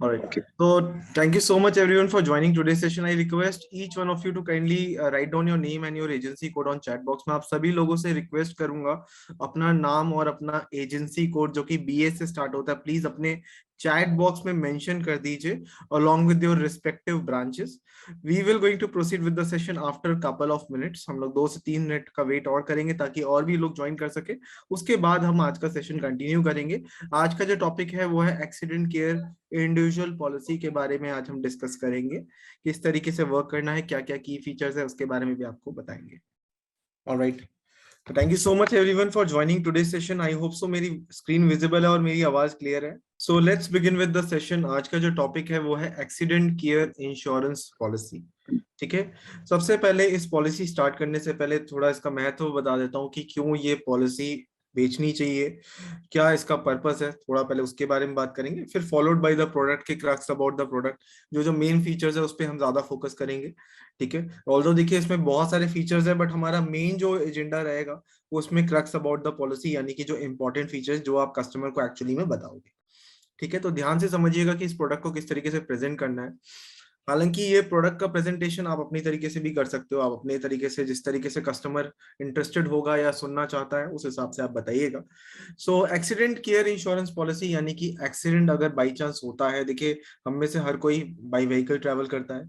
All right. So thank you so much everyone for joining today's session. I request each one of you to kindly write down your name and your agency code on chat box. मैं आप सभी लोगों से request करूंगा अपना नाम और अपना एजेंसी कोड जो कि BA से स्टार्ट होता है प्लीज अपने चैट बॉक्स में मेंशन कर दीजिए along with your respective branches. We will going to proceed with the session after couple of minutes. हम लोग 2 से 3 मिनट का वेट और करेंगे ताकि और भी लोग ज्वाइन कर सके. उसके बाद हम आज का सेशन कंटिन्यू करेंगे. आज का जो टॉपिक है वो है एक्सीडेंट केयर इंडिविजुअल पॉलिसी के बारे में आज हम डिस्कस करेंगे. किस तरीके से वर्क करना है, क्या क्या की फीचर्स है, उसके बारे में भी आपको बताएंगे. ऑलराइट, तो thank you so much everyone for joining today's session. I hope so मेरी स्क्रीन विजिबल है और मेरी आवाज क्लियर है. So let's begin with the session. आज का जो टॉपिक है वो है एक्सीडेंट केयर इंश्योरेंस पॉलिसी. ठीक है, सबसे पहले इस पॉलिसी स्टार्ट करने से पहले थोड़ा इसका महत्व बता देता हूँ कि क्यों ये पॉलिसी बेचनी चाहिए, क्या इसका पर्पस है. थोड़ा पहले उसके बारे में बात करेंगे, फिर फॉलोड बाय द प्रोडक्ट के क्रक्स अबाउट द प्रोडक्ट. जो मेन फीचर्स है उस पर हम ज्यादा फोकस करेंगे. ठीक है, ऑल्दो देखिए इसमें बहुत सारे फीचर्स है बट हमारा मेन जो एजेंडा रहेगा वो उसमें क्रक्स अबाउट द पॉलिसी, यानी कि जो इंपॉर्टेंट फीचर्स जो आप कस्टमर को एक्चुअली में बताओगे. ठीक है, तो ध्यान से समझिएगा कि इस प्रोडक्ट को किस तरीके से प्रेजेंट करना है. हालांकि ये प्रोडक्ट का प्रेजेंटेशन आप अपनी तरीके से भी कर सकते हो, आप अपने तरीके से जिस तरीके से कस्टमर इंटरेस्टेड होगा या सुनना चाहता है उस हिसाब से आप बताइएगा. सो एक्सीडेंट केयर इंश्योरेंस पॉलिसी, यानी कि एक्सीडेंट अगर बाई चांस होता है, देखिए हम में से हर कोई बाई व्हीकल ट्रैवल करता है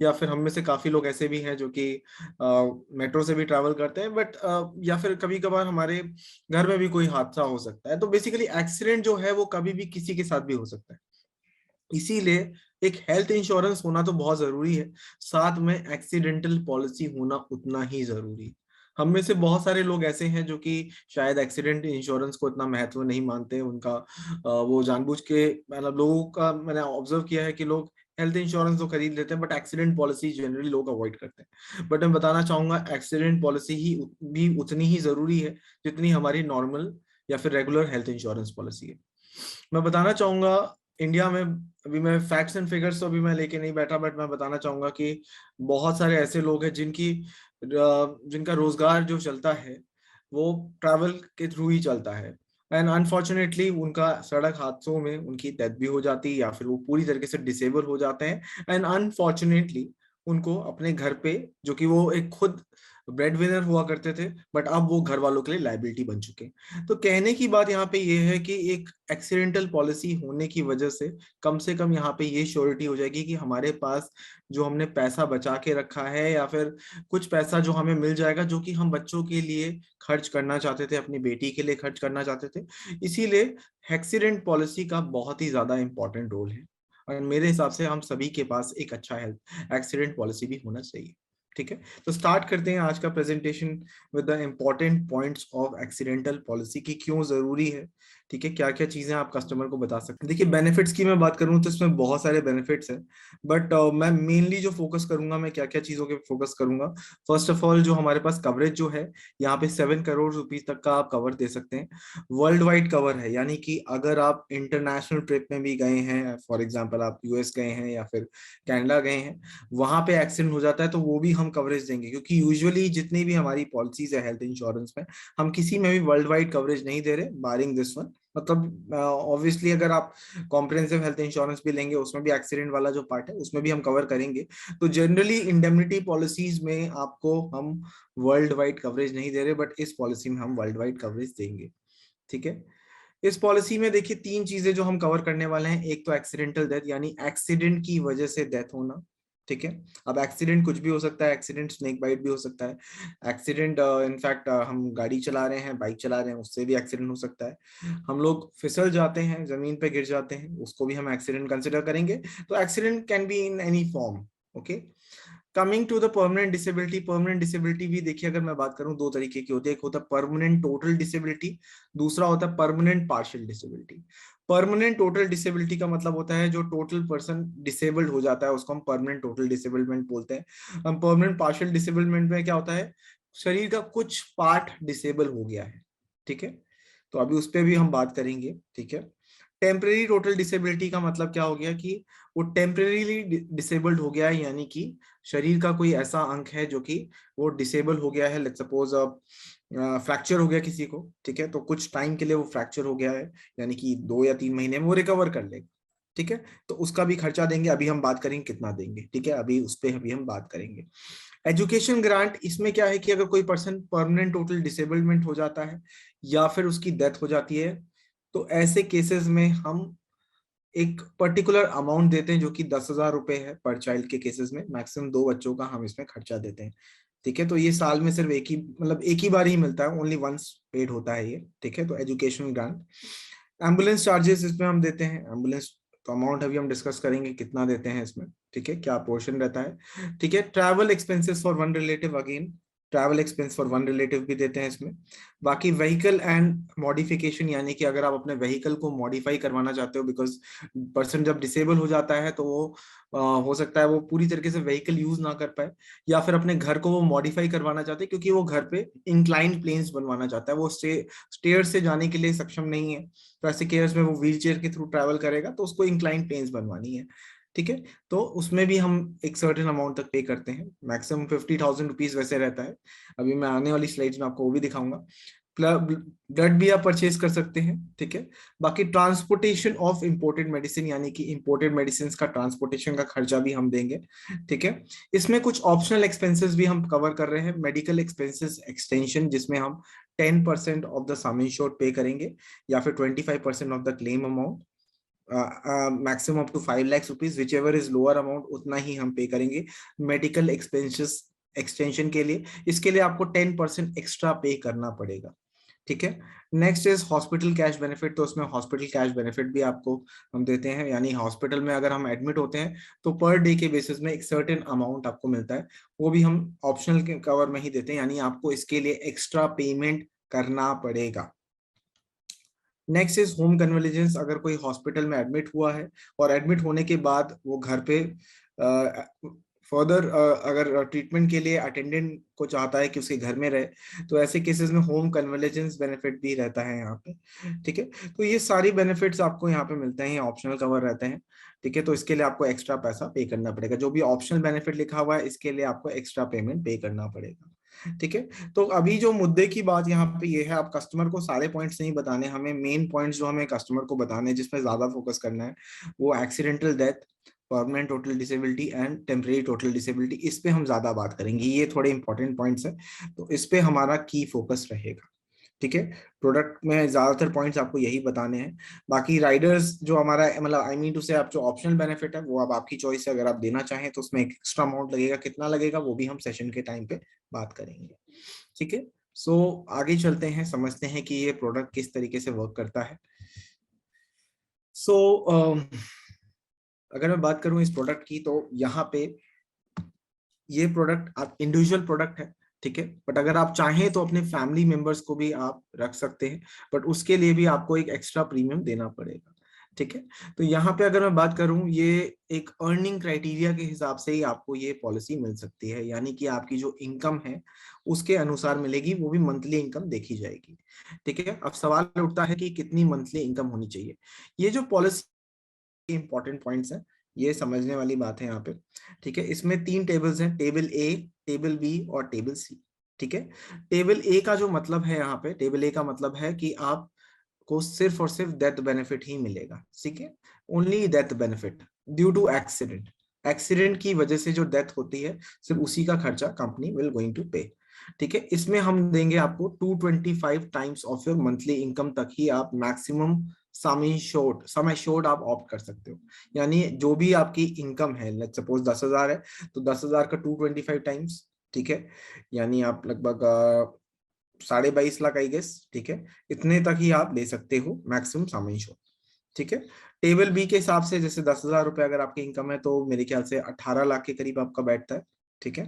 या फिर हम में से काफी लोग ऐसे भी हैं जो कि मेट्रो से भी ट्रैवल करते हैं, बट या फिर कभी कभार हमारे घर में भी कोई हादसा हो सकता है. तो बेसिकली एक्सीडेंट जो है वो कभी भी किसी के साथ भी हो सकता है. इसीलिए एक हेल्थ इंश्योरेंस होना तो बहुत जरूरी है, साथ में एक्सीडेंटल पॉलिसी होना उतना ही जरूरी है. हम में से बहुत सारे लोग ऐसे हैं जो कि शायद एक्सीडेंट इंश्योरेंस को इतना महत्व नहीं मानते. उनका वो जानबूझ के, मतलब लोगों का मैंने ऑब्जर्व किया है कि लोग हेल्थ इंश्योरेंस तो खरीद लेते हैं बट एक्सीडेंट पॉलिसी जनरली लोग अवॉइड करते हैं. बट मैं बताना चाहूंगा एक्सीडेंट पॉलिसी ही भी उतनी ही जरूरी है जितनी हमारी नॉर्मल या फिर रेगुलर हेल्थ इंश्योरेंस पॉलिसी है. मैं बताना चाहूंगा इंडिया में, अभी मैं फैक्ट्स एंड फिगर्स तो अभी मैं लेके नहीं बैठा, बट मैं बताना चाहूंगा कि बहुत सारे ऐसे लोग हैं जिनका रोजगार जो चलता है वो ट्रैवल के थ्रू ही चलता है. एंड अनफॉर्चुनेटली उनका सड़क हादसों में उनकी डेथ भी हो जाती है या फिर वो पूरी तरीके से डिसेबल हो जाते हैं. एंड अनफॉर्चुनेटली उनको अपने घर पे, जो कि वो एक खुद ब्रेड विनर हुआ करते थे, बट अब वो घर वालों के लिए लाइबिलिटी बन चुके हैं. तो कहने की बात यहाँ पे ये है कि एक एक्सीडेंटल पॉलिसी होने की वजह से कम यहाँ पे ये श्योरिटी हो जाएगी कि हमारे पास जो हमने पैसा बचा के रखा है या फिर कुछ पैसा जो हमें मिल जाएगा, जो कि हम बच्चों के लिए खर्च करना चाहते थे, अपनी बेटी के लिए खर्च करना चाहते थे. इसीलिए एक्सीडेंट पॉलिसी का बहुत ही ज्यादा इंपॉर्टेंट रोल है और मेरे हिसाब से हम सभी के पास एक अच्छा हेल्थ एक्सीडेंट पॉलिसी भी होना चाहिए. ठीक है, तो स्टार्ट करते हैं आज का presentation with the important points of accidental policy की क्यों जरूरी है. ठीक है, क्या क्या चीजें आप कस्टमर को बता सकते हैं. देखिए बेनिफिट्स की मैं बात करूं तो इसमें बहुत सारे बेनिफिट्स हैं, बट मैं मेनली जो फोकस करूंगा, मैं क्या क्या चीजों के फोकस करूंगा. फर्स्ट ऑफ ऑल, जो हमारे पास कवरेज जो है यहाँ पे 7 करोड़ रुपीज तक का आप कवर दे सकते हैं. वर्ल्ड वाइड कवर है, यानी कि अगर आप इंटरनेशनल ट्रिप में भी गए हैं, फॉर एग्जाम्पल आप US गए हैं या फिर कनाडा गए हैं, वहां पे एक्सीडेंट हो जाता है तो वो भी हम कवरेज देंगे. क्योंकि यूजुअली जितनी भी हमारी पॉलिसीज है हेल्थ इंश्योरेंस में, हम किसी में भी वर्ल्ड वाइड कवरेज नहीं दे रहे बारिंग दिस वन. मतलब ऑब्वियसली अगर आप कॉम्प्रिहेंसिव हेल्थ इंश्योरेंस भी लेंगे उसमें भी एक्सीडेंट वाला जो पार्ट है उसमें भी हम कवर करेंगे. तो जनरली इंडेमनिटी पॉलिसीज में आपको हम वर्ल्ड वाइड कवरेज नहीं दे रहे, बट इस पॉलिसी में हम वर्ल्ड वाइड कवरेज देंगे. ठीक है, इस पॉलिसी में देखिए 3 चीजें जो हम कवर करने वाले हैं. एक तो एक्सीडेंटल डेथ, यानी एक्सीडेंट की वजह से डेथ होना. ठीक है, अब एक्सीडेंट कुछ भी हो सकता है, एक्सीडेंट स्नेक बाइट भी हो सकता है, एक्सीडेंट इनफैक्ट हम गाड़ी चला रहे हैं, बाइक चला रहे हैं, उससे भी एक्सीडेंट हो सकता है. हम लोग फिसल जाते हैं, जमीन पे गिर जाते हैं, उसको भी हम एक्सीडेंट कंसिडर करेंगे. तो accident can be in any form. Okay, coming to the permanent disability. Permanent disability भी देखिए अगर मैं बात करूं 2 तरीके की होती है. एक होता है परमानेंट टोटल डिसेबिलिटी, दूसरा होता है permanent partial disability. Permanent total disability का मतलब होता है जो टोटल पर्सन डिसेबल्ड हो जाता है उसको हम परमानेंट टोटल डिसेबलमेंट बोलते हैं. हम परमानेंट पार्शियल डिसेबलमेंट में क्या होता है, शरीर का कुछ पार्ट डिसेबल हो गया है. ठीक है, तो अभी उस पर भी हम बात करेंगे. ठीक है, टेम्परेरी टोटल डिसेबिलिटी का मतलब क्या हो गया कि वो टेम्परेरीली डिसेबल्ड हो गया है, यानी कि शरीर का कोई ऐसा अंग है जो कि वो डिसेबल हो गया है. लेट्स सपोज फ्रैक्चर हो गया किसी को. ठीक है, तो कुछ टाइम के लिए वो फ्रैक्चर हो गया है, यानी कि 2 या 3 महीने में वो रिकवर कर लेगा. ठीक है, तो उसका भी खर्चा देंगे, अभी हम बात करेंगे कितना देंगे, ठीक है, अभी उस पर अभी हम बात करेंगे। एजुकेशन ग्रांट, इसमें क्या है कि अगर कोई पर्सन परमानेंट टोटल डिसेबलमेंट हो जाता है या फिर उसकी डेथ हो जाती है, तो ऐसे केसेस में हम एक पर्टिकुलर अमाउंट देते हैं जो कि 10,000 रुपए है पर चाइल्ड के केसेस में, मैक्सिमम 2 बच्चों का हम इसमें खर्चा देते हैं। ठीक है, तो ये साल में सिर्फ एक ही, मतलब एक ही बार ही मिलता है, ओनली वंस पेड होता है ये। ठीक है, तो एजुकेशन ग्रांट। एम्बुलेंस चार्जेस इसमें हम देते हैं, एम्बुलेंस तो अमाउंट अभी हम डिस्कस करेंगे कितना देते हैं इसमें, ठीक है, क्या पोर्शन रहता है। ठीक है, travel expenses for one relative, again travel expense for one relative भी देते हैं इसमें। बाकी व्हीकल एंड मॉडिफिकेशन, यानी कि अगर आप अपने व्हीकल को मॉडिफाई करवाना चाहते हो, बिकॉज पर्सन जब डिसेबल हो जाता है तो वो हो सकता है वो पूरी तरीके से व्हीकल यूज ना कर पाए, या फिर अपने घर को वो मॉडिफाई करवाना चाहते हैं क्योंकि वो घर पे इंक्लाइंड प्लेन्स बनवाना चाहता है, वो स्टेयर से जाने के लिए सक्षम नहीं है, तो ऐसे केस में वो व्हील चेयर के थ्रू ट्रैवल करेगा, तो उसको इंक्लाइंड प्लेन्स बनवानी है। ठीक है, तो उसमें भी हम एक सर्टेन अमाउंट तक पे करते हैं, मैक्सिमम 50,000 रुपीज वैसे रहता है। अभी मैं आने वाली स्लाइड्स में आपको वो भी दिखाऊंगा। ब्लड भी आप परचेज कर सकते हैं। ठीक है, बाकी ट्रांसपोर्टेशन ऑफ इंपोर्टेड मेडिसिन, यानी कि इंपोर्टेड मेडिसिन का ट्रांसपोर्टेशन का खर्चा भी हम देंगे। ठीक है, इसमें कुछ ऑप्शनल एक्सपेंसेस भी हम कवर कर रहे हैं, मेडिकल एक्सपेंसेस एक्सटेंशन, जिसमें हम 10% ऑफ द सम इंश्योर्ड पे करेंगे, या फिर 25% of the claim amount, maximum up to 5 lakh rupees, whichever is lower amount उतना ही हम पे करेंगे मेडिकल एक्सपेंसेस एक्सटेंशन के लिए। इसके लिए आपको 10% एक्स्ट्रा पे करना पड़ेगा। ठीक है, next is hospital cash benefit, तो उसमें हॉस्पिटल कैश बेनिफिट भी आपको हम देते हैं, यानी हॉस्पिटल में अगर हम एडमिट होते हैं तो पर डे के बेसिस में एक सर्टेन अमाउंट आपको मिलता है, वो भी हम ऑप्शनल के कवर में ही देते हैं, यानी आपको इसके लिए एक्स्ट्रा पेमेंट करना पड़ेगा। नेक्स्ट इज होम कन्वलेजेंस, अगर कोई हॉस्पिटल में एडमिट हुआ है और एडमिट होने के बाद वो घर पे फर्दर अगर ट्रीटमेंट के लिए अटेंडेंट को चाहता है कि उसके घर में रहे, तो ऐसे केसेस में होम कन्वलेजेंस बेनिफिट भी रहता है यहाँ पे। ठीक है, तो ये सारी बेनिफिट्स आपको यहाँ पे मिलते हैं, ये ऑप्शनल कवर रहते हैं। ठीक है, तो इसके लिए आपको एक्स्ट्रा पैसा पे करना पड़ेगा, जो भी ऑप्शनल बेनिफिट लिखा हुआ है इसके लिए आपको एक्स्ट्रा पेमेंट पे करना पड़ेगा। ठीक है, तो अभी जो मुद्दे की बात यहाँ पे ये है, आप कस्टमर को सारे पॉइंट्स नहीं बताने, हमें मेन पॉइंट्स जो हमें कस्टमर को बताने जिसमें ज्यादा फोकस करना है, वो accidental death, permanent total disability and temporary total disability, इस पे हम ज्यादा बात करेंगे, ये थोड़े इंपॉर्टेंट पॉइंट्स है, तो इस पे हमारा की फोकस रहेगा। ठीक है, प्रोडक्ट में ज्यादातर पॉइंट्स आपको यही बताने हैं। बाकी राइडर्स जो हमारा, मतलब आई मीन टू से, आप जो ऑप्शनल बेनिफिट है वो अब आपकी चॉइस है, अगर आप देना चाहें तो उसमें एक एक्स्ट्रा अमाउंट लगेगा, कितना लगेगा वो भी हम सेशन के टाइम पे बात करेंगे। ठीक है, सो आगे चलते हैं, समझते हैं कि ये प्रोडक्ट किस तरीके से वर्क करता है। सो अगर मैं बात करूं इस प्रोडक्ट की, तो यहाँ पे ये प्रोडक्ट आप इंडिविजुअल प्रोडक्ट है। ठीक है, बट अगर आप चाहें तो अपने फैमिली मेंबर्स को भी आप रख सकते हैं, बट उसके लिए भी आपको एक एक्स्ट्रा प्रीमियम देना पड़ेगा। ठीक है, तो यहाँ पे अगर मैं बात करूं, ये एक अर्निंग क्राइटेरिया के हिसाब से ही आपको ये पॉलिसी मिल सकती है, यानी कि आपकी जो इनकम है उसके अनुसार मिलेगी, वो भी मंथली इनकम देखी जाएगी। ठीक है, अब सवाल उठता है कि कितनी मंथली इनकम होनी चाहिए। ये जो पॉलिसी इंपॉर्टेंट पॉइंट्स है, ये समझने वाली बात है यहाँ पे। ठीक है, इसमें 3 टेबल्स हैं, टेबल ए, टेबल बी और टेबल सी। ठीक है, टेबल ए का जो मतलब है, यहाँ पे टेबल ए का मतलब है कि आपको सिर्फ और सिर्फ डेथ बेनिफिट ही मिलेगा। ठीक है, only death benefit due to accident, accident की वजह से जो डेथ होती है सिर्फ उसी का खर्चा कंपनी विल गोइंग टू पे। ठीक है, इसमें हम देंगे आपको 225 times of your monthly income तक ही आप मैक्सिमम सम एश्योर्ड आप ऑप्ट कर सकते हो, यानी जो भी आपकी इनकम है, लेट्स सपोज 10,000 है, तो 10,000 का 225 टाइम्स, ठीक है, यानी आप लगभग 22.5 लाख आई गेस। ठीक है, इतने तक ही आप ले सकते हो मैक्सिमम सम एश्योर्ड। ठीक है, टेबल बी के हिसाब से जैसे 10,000 रुपए अगर आपकी इनकम है, तो मेरे ख्याल से 18 लाख के करीब आपका बैठता है। ठीक है,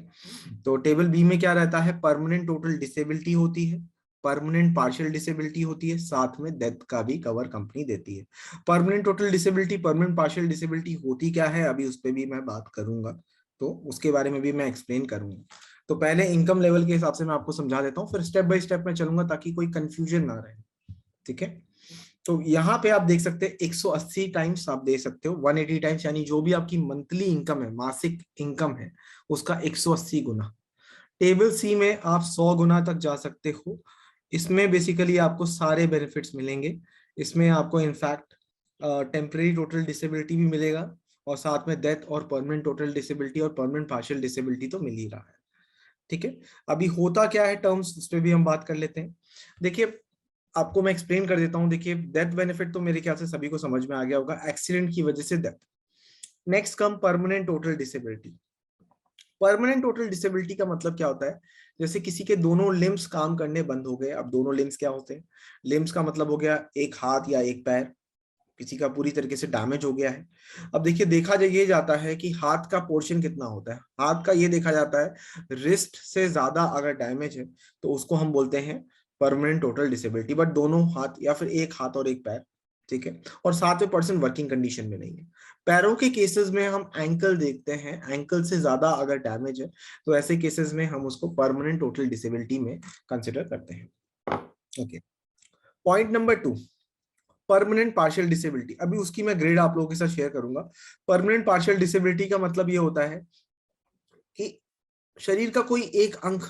तो टेबल बी में क्या रहता है, परमानेंट टोटल डिसेबिलिटी होती है, परमानेंट पार्शियल डिसेबिलिटी होती है, साथ में डेथ का भी कवर कंपनी देती है। Permanent total disability, permanent partial disability होती क्या है, अभी उस पर भी मैं बात करूंगा, तो उसके बारे में भी मैं एक्सप्लेन करूंगा। तो पहले इनकम लेवल के हिसाब से मैं आपको समझा देता हूँ, फिर स्टेप बाय स्टेप में चलूंगा ताकि कोई कंफ्यूजन ना रहे। ठीक है, तो यहाँ पे आप देख सकते हैं 180 टाइम्स आप दे सकते हो, 180 टाइम्स, यानी जो भी आपकी मंथली इनकम है, मासिक इनकम है, उसका 180 गुना। टेबल सी में आप 100 गुना तक जा सकते हो। इसमें बेसिकली आपको सारे बेनिफिट्स मिलेंगे। इसमें आपको इनफैक्ट टेम्परेरी टोटल डिसेबिलिटी भी मिलेगा, और साथ में डेथ और परमानेंट टोटल डिसेबिलिटी और परमानेंट पार्शियल डिसेबिलिटी तो मिल ही रहा है। ठीक है, अभी होता क्या है टर्म्स, उस पर भी हम बात कर लेते हैं। देखिए आपको मैं एक्सप्लेन कर देता हूं। देखिए डेथ बेनिफिट तो मेरे ख्याल से सभी को समझ में आ गया होगा, एक्सीडेंट की वजह से death. Next come permanent total disability. Permanent total disability का मतलब क्या होता है, जैसे किसी के दोनों लिम्स काम करने बंद हो गए। अब दोनों लिम्स क्या होते हैं, लिम्स का मतलब हो गया एक हाथ या एक पैर, किसी का पूरी तरीके से डैमेज हो गया है। अब देखिए देखा ये जाता है कि हाथ का पोर्शन कितना होता है, हाथ का ये देखा जाता है रिस्ट से ज्यादा अगर डैमेज है तो उसको हम बोलते हैं परमानेंट टोटल डिसेबिलिटी, बट दोनों हाथ या फिर एक हाथ और एक पैर, ठीक है, और 7% वर्किंग कंडीशन में नहीं है। पैरों के केसेस में हम एंकल देखते हैं, एंकल से ज्यादा अगर डैमेज है तो ऐसे केसेस में हम उसको परमानेंट टोटल डिसेबिलिटी में कंसिडर करते हैं। Okay, point number 2, permanent partial disability. अभी उसकी मैं ग्रेड आप लोगों के साथ शेयर करूंगा। परमानेंट पार्शियल डिसेबिलिटी का मतलब ये होता है कि शरीर का कोई एक अंग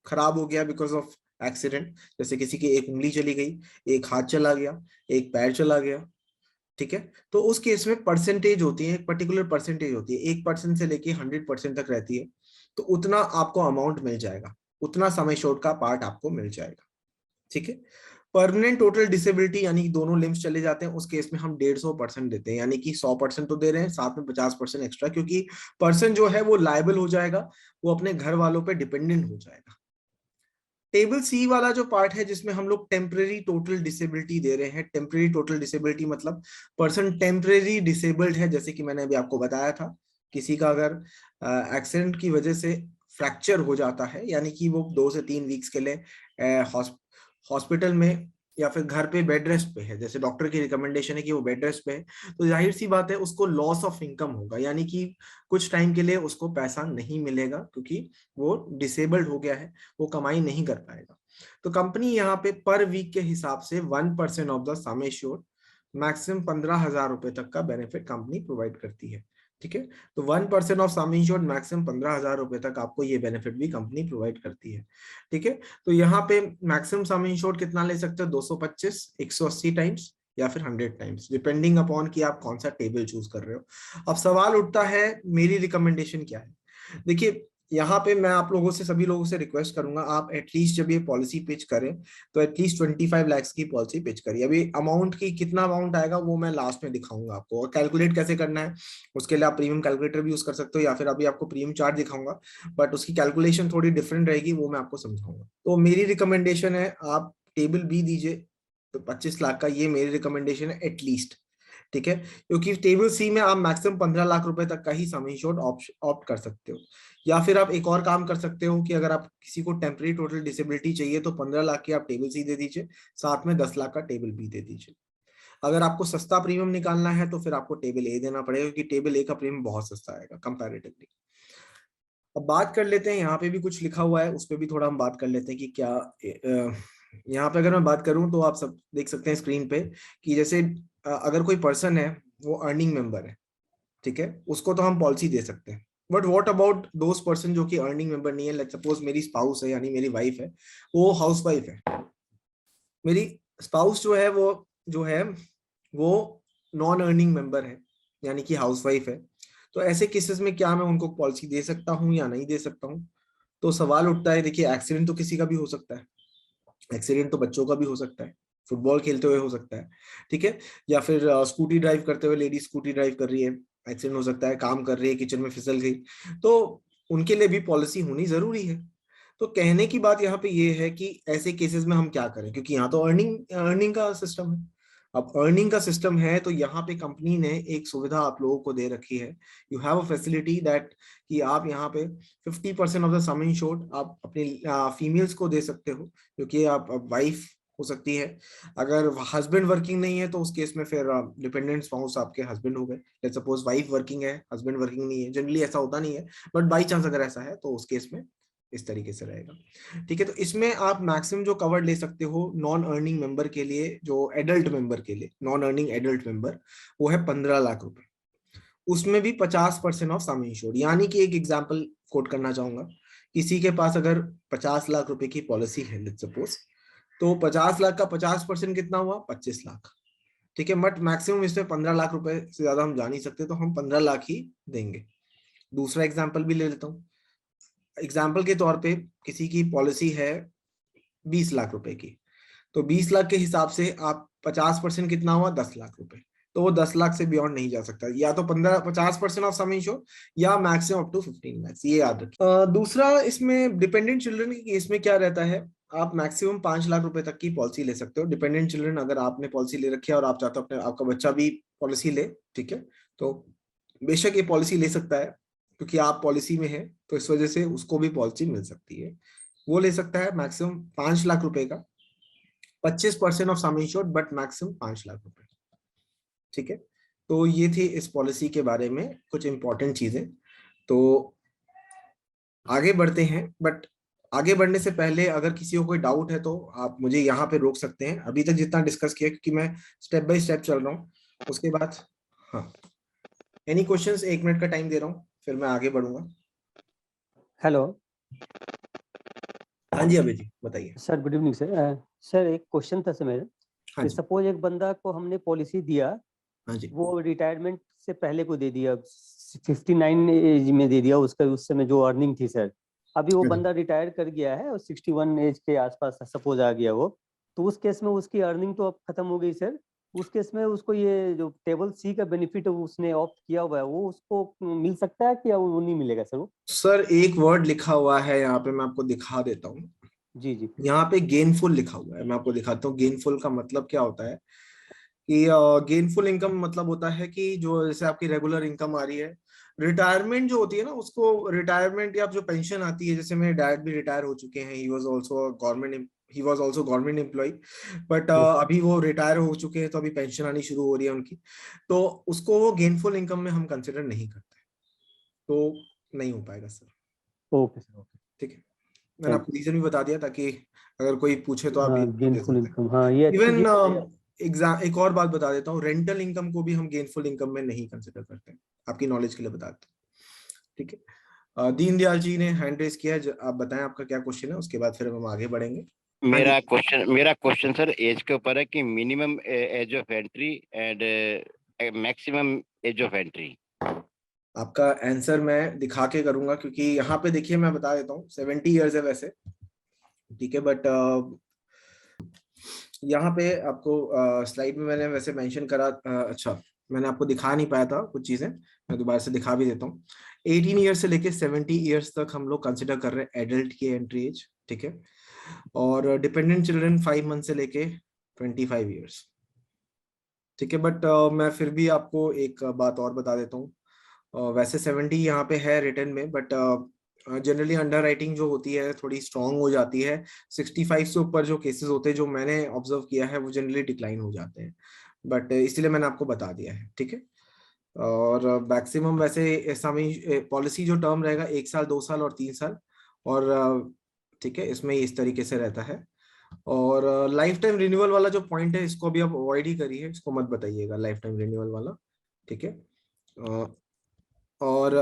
खराब हो गया बिकॉज ऑफ एक्सीडेंट, जैसे किसी की एक उंगली चली गई, एक हाथ चला गया, एक पैर चला गया, ठीक है, तो उस केस में परसेंटेज होती है, एक पर्टिकुलर परसेंटेज होती है, 1% से लेके 100% तक रहती है, तो उतना आपको अमाउंट मिल जाएगा, उतना समय शोट का पार्ट आपको मिल जाएगा। ठीक है, परमानेंट टोटल डिसेबिलिटी यानी कि दोनों लिम्स चले जाते हैं, उस केस में हम 150% देते हैं, यानी कि 100% तो दे रहे हैं, साथ में 50% एक्स्ट्रा, क्योंकि पर्सन जो है वो लायबल हो जाएगा, वो अपने घर वालों पे डिपेंडेंट हो जाएगा। टेबल सी वाला जो पार्ट है जिसमें हम लोग टेम्परेरी टोटल डिसेबिलिटी दे रहे हैं, टेम्परेरी टोटल डिसेबिलिटी मतलब पर्सन टेम्परेरी डिसेबल्ड है, जैसे कि मैंने अभी आपको बताया था, किसी का अगर एक्सीडेंट की वजह से फ्रैक्चर हो जाता है, यानी कि वो 2 से 3 वीक्स के लिए हॉस्पिटल में या फिर घर पे बेड रेस्ट पे है, जैसे डॉक्टर की रिकमेंडेशन है कि वो बेड रेस्ट पे है, तो जाहिर सी बात है उसको लॉस ऑफ इनकम होगा, यानी कि कुछ टाइम के लिए उसको पैसा नहीं मिलेगा, क्योंकि वो डिसेबल्ड हो गया है, वो कमाई नहीं कर पाएगा। तो कंपनी यहाँ पे पर वीक के हिसाब से 1% of the sum assured, maximum 15,000 रुपए तक का बेनिफिट कंपनी प्रोवाइड करती है। ठीक है, तो 1% ऑफ सम इंश्योर्ड मैक्सिमम 15,000 रुपए तक आपको ये बेनिफिट भी कंपनी प्रोवाइड करती है। ठीक है, तो यहाँ पे मैक्सिमम सम इंश्योर्ड कितना ले सकते हो, 225, 180 टाइम्स या फिर 100 टाइम्स, डिपेंडिंग अपॉन कि आप कौन सा टेबल चूज कर रहे हो। अब सवाल उठता है मेरी रिकमेंडेशन क्या है। देखिए यहाँ पे मैं आप लोगों से, सभी लोगों से रिक्वेस्ट करूंगा, आप एटलीस्ट जब ये पॉलिसी पिच करें तो एटलीस्ट 25 लाख की पॉलिसी पिच करिए। अभी अमाउंट की कितना अमाउंट आएगा वो मैं लास्ट में दिखाऊंगा आपको, और कैलकुलेट कैसे करना है उसके लिए आप प्रीमियम कैलकुलेटर भी यूज कर सकते हो, या फिर अभी आपको प्रीमियम चार्ट दिखाऊंगा, बट उसकी कैलकुलेशन थोड़ी डिफरेंट रहेगी, वो मैं आपको समझाऊंगा। तो मेरी रिकमेंडेशन है आप टेबल बी दीजिए, तो 25 लाख का, ये मेरी रिकमेंडेशन है एटलीस्ट। ठीक है, क्योंकि टेबल सी में आप मैक्सिमम 15 लाख रुपए तक का ही सम इंश्योर्ड ऑप्ट कर सकते हो, या फिर आप एक और काम कर सकते हो कि अगर आप किसी को टेम्परेरी टोटल डिसेबिलिटी चाहिए तो 15 लाख की आप टेबल सी दे दीजिए, साथ में 10 लाख का टेबल बी दे दीजिए। अगर आपको सस्ता प्रीमियम निकालना है तो फिर आपको टेबल ए देना पड़ेगा, क्योंकि टेबल ए का प्रीमियम बहुत सस्ता आएगा कंपैरेटिवली। अब बात कर लेते हैं, यहाँ पे भी कुछ लिखा हुआ है, उस पर भी थोड़ा हम बात कर लेते हैं कि क्या यहाँ पे अगर मैं बात करूं तो आप सब देख सकते हैं स्क्रीन पे कि जैसे अगर कोई पर्सन है वो अर्निंग मेंबर है, ठीक है, उसको तो हम पॉलिसी दे सकते हैं, but what about those person जो कि अर्निंग मेंबर नहीं है, लेट्स सपोज मेरी स्पाउस है, यानी मेरी वाइफ है, वो हाउस वाइफ है, मेरी स्पाउस जो है वो नॉन अर्निंग मेंबर है, यानी कि हाउस वाइफ है, तो ऐसे केसेस में क्या मैं उनको पॉलिसी दे सकता हूँ या नहीं दे सकता हूँ। तो सवाल उठता है, देखिए एक्सीडेंट तो किसी का भी हो सकता है, एक्सीडेंट तो बच्चों का भी हो सकता है, फुटबॉल खेलते हुए हो सकता है, ठीक है, या फिर स्कूटी ड्राइव करते हुए, लेडी स्कूटी ड्राइव कर रही है, एक्सीडेंट हो सकता है, काम कर रही है, किचन में फिसल गई, तो उनके लिए भी पॉलिसी होनी जरूरी है। तो कहने की बात यहाँ पे ये है कि ऐसे केसेस में हम क्या करें, क्योंकि यहाँ तो अर्निंग अर्निंग का सिस्टम है। अब अर्निंग का सिस्टम है तो यहाँ पे कंपनी ने एक सुविधा आप लोगों को दे रखी है, you have a facility that, कि आप यहाँ पे 50% ऑफ द सम इंश्योर्ड आप अपनी फीमेल्स को दे सकते हो, क्योंकि आप वाइफ हो सकती है। अगर हस्बैंड वर्किंग नहीं है तो उस केस में फिर डिपेंडेंट स्पाउस आपके हस्बैंड हो गए। लेट्स सपोज वाइफ वर्किंग है, हस्बैंड वर्किंग नहीं है, जनरली ऐसा होता नहीं है, बट बाई चांस अगर ऐसा है तो उस केस में इस तरीके से रहेगा। ठीक है, तो इसमें आप मैक्सिमम जो कवर ले सकते हो नॉन अर्निंग मेंबर के लिए, जो एडल्ट मेंबर के लिए, नॉन अर्निंग एडल्ट मेंबर, वो है 15 लाख रुपए, उसमें भी 50% ऑफ सम इंश्योर्ड। यानी कि एक एग्जांपल कोट करना चाहूंगा, किसी के पास अगर 50 लाख रुपए की पॉलिसी है लेट्स सपोज, तो 50 लाख का 50% कितना हुआ, 25 लाख। ठीक है, बट मैक्सिमम इसमें 15 लाख रुपए से ज्यादा हम जा नहीं सकते, तो हम 15 लाख ही देंगे। दूसरा एग्जाम्पल भी ले लेता हूँ। एग्जाम्पल के तौर पे किसी की पॉलिसी है 20 लाख रुपए की, तो 20 लाख के हिसाब से आप 50% कितना हुआ, 10 लाख रुपए। तो वो 10 लाख से बियॉन्ड नहीं जा सकता, या तो 50% ऑफ सम इंश्योर्ड या मैक्सिमम अप टू 15 lakhs, ये याद रखिए। दूसरा, इसमें डिपेंडेंट चिल्ड्रन के केस में क्या रहता है, आप मैक्सिमम 5 लाख रुपए तक की पॉलिसी ले सकते हो। डिपेंडेंट चिल्ड्रन, अगर आपने पॉलिसी ले रखी है और आप चाहते हो अपने आपका बच्चा भी पॉलिसी ले, ठीक है, तो बेशक ये पॉलिसी ले सकता है, क्योंकि आप पॉलिसी में है, तो इस वजह से उसको भी पॉलिसी मिल सकती है। वो ले सकता है मैक्सिमम 5 लाख रुपए का, 25% of sum insured, but maximum 5 lakh रुपए। ठीक है, तो ये थी इस पॉलिसी के बारे में कुछ इंपॉर्टेंट चीजें। तो आगे बढ़ते हैं, बट आगे बढ़ने से पहले अगर किसी को कोई डाउट है तो आप मुझे यहाँ पे रोक सकते हैं। अभी तक जितना डिस्कस किया, क्योंकि मैं स्टेप बाय स्टेप चल रहा हूँ, उसके बाद हाँ, एनी क्वेश्चंस, 1 मिनट का टाइम दे रहा हूँ, फिर मैं आगे बढ़ूंगा। हेलो हाँ जी, अभय जी बताइए। Sir, good evening sir. Sir एक क्वेश्चन था सर मेरा हाँ कि जी। सपोज एक बंदा को हमने पॉलिसी दिया, हाँ जी। वो रिटायरमेंट से पहले को दे दिया, 59 एज में दे दिया, उसका उस समय जो अर्निंग थी सर, अभी वो हाँ जी। बंदा रिटायर कर गया है और 61 एज के आसपास सपोज आ गया वो, तो उस केस में उसकी अर्निंग तो अब खत्म हो गई सर। उस केस में उसको ये जो टेबल सी का बेनिफिट उसने ऑप्ट किया हुआ है, वो उसको मिल सकता है कि वो नहीं मिलेगा सर? वो सर एक वर्ड लिखा हुआ है यहाँ पे, मैं आपको दिखा देता हूँ। जी जी यहाँ पे गेनफुल लिखा हुआ है, मैं आपको दिखाता हूँ। गेनफुल का मतलब क्या होता है कि गेनफुल इनकम मतलब होता है कि जो जैसे आपकी रेगुलर इनकम आ रही है, रिटायरमेंट जो होती है ना, उसको रिटायरमेंट या जो पेंशन आती है, जैसे मेरे डैड भी रिटायर हो चुके हैं, he was also government employ, but yes अभी वो रिटायर हो चुके हैं, तो अभी पेंशन आनी शुरू हो रही है उनकी, तो उसको वो गेनफुल इनकम में हम कंसिडर नहीं करते, तो नहीं हो पाएगा सर। ओके सर, ओके, ठीक है, मैंने थैंक आपको रीजन भी बता दिया, ताकि अगर कोई पूछे तो यू। आप हाँ, रीजन दे गेनफुल सकते हैं। इनकम, हाँ ये अच्छी इवन चीज है। एक और बात बता देता हूँ, रेंटल इनकम को भी हम गेनफुल इनकम में नहीं कंसिडर करते हैं, आपकी नॉलेज के लिए बता देता हूँ। ठीक है, दीनदयाल जी ने हैंड रेस किया है, आप बताएं आपका क्या क्वेश्चन है, उसके बाद फिर हम आगे बढ़ेंगे। हाँ जी। मेरा क्वेश्चन सर एज के ऊपर है कि minimum age of entry and maximum age of entry. आपका आंसर मैं दिखा के करूंगा, क्योंकि यहाँ पे देखिए मैं बता देता हूँ 70 years है वैसे, ठीक है, बट यहाँ पे आपको स्लाइड में मैंने वैसे मेंशन करा, अच्छा मैंने आपको दिखा नहीं पाया था कुछ चीजें, मैं दोबारा से दिखा भी देता हूँ। 18 years से लेके 70 years तक हम लोग कंसिडर कर रहे हैं एडल्ट की एंट्री एज, ठीक है, और डिपेंडेंट चिल्ड्रन 5 months से लेके 25 years, ठीक है, बट मैं फिर भी आपको एक बात और बता देता हूँ। वैसे 70 यहाँ पे है रिटर्न में, बट जनरली अंडर राइटिंग जो होती है थोड़ी स्ट्रांग हो जाती है। 65 से ऊपर जो केसेस होते हैं, जो मैंने ऑब्जर्व किया है, वो जनरली डिक्लाइन हो जाते हैं, बट इसलिए मैंने आपको बता दिया है, ठीक है। और मैक्सिमम वैसे पॉलिसी जो टर्म रहेगा 1 साल, 2 साल और 3 साल, और ठीक है, इसमें इस तरीके से रहता है। और लाइफ टाइम रिन्यूअल वाला जो पॉइंट है, इसको भी आप अवॉइड ही करिए, इसको मत बताइएगा लाइफ टाइम रिन्यूअल वाला, ठीक है। और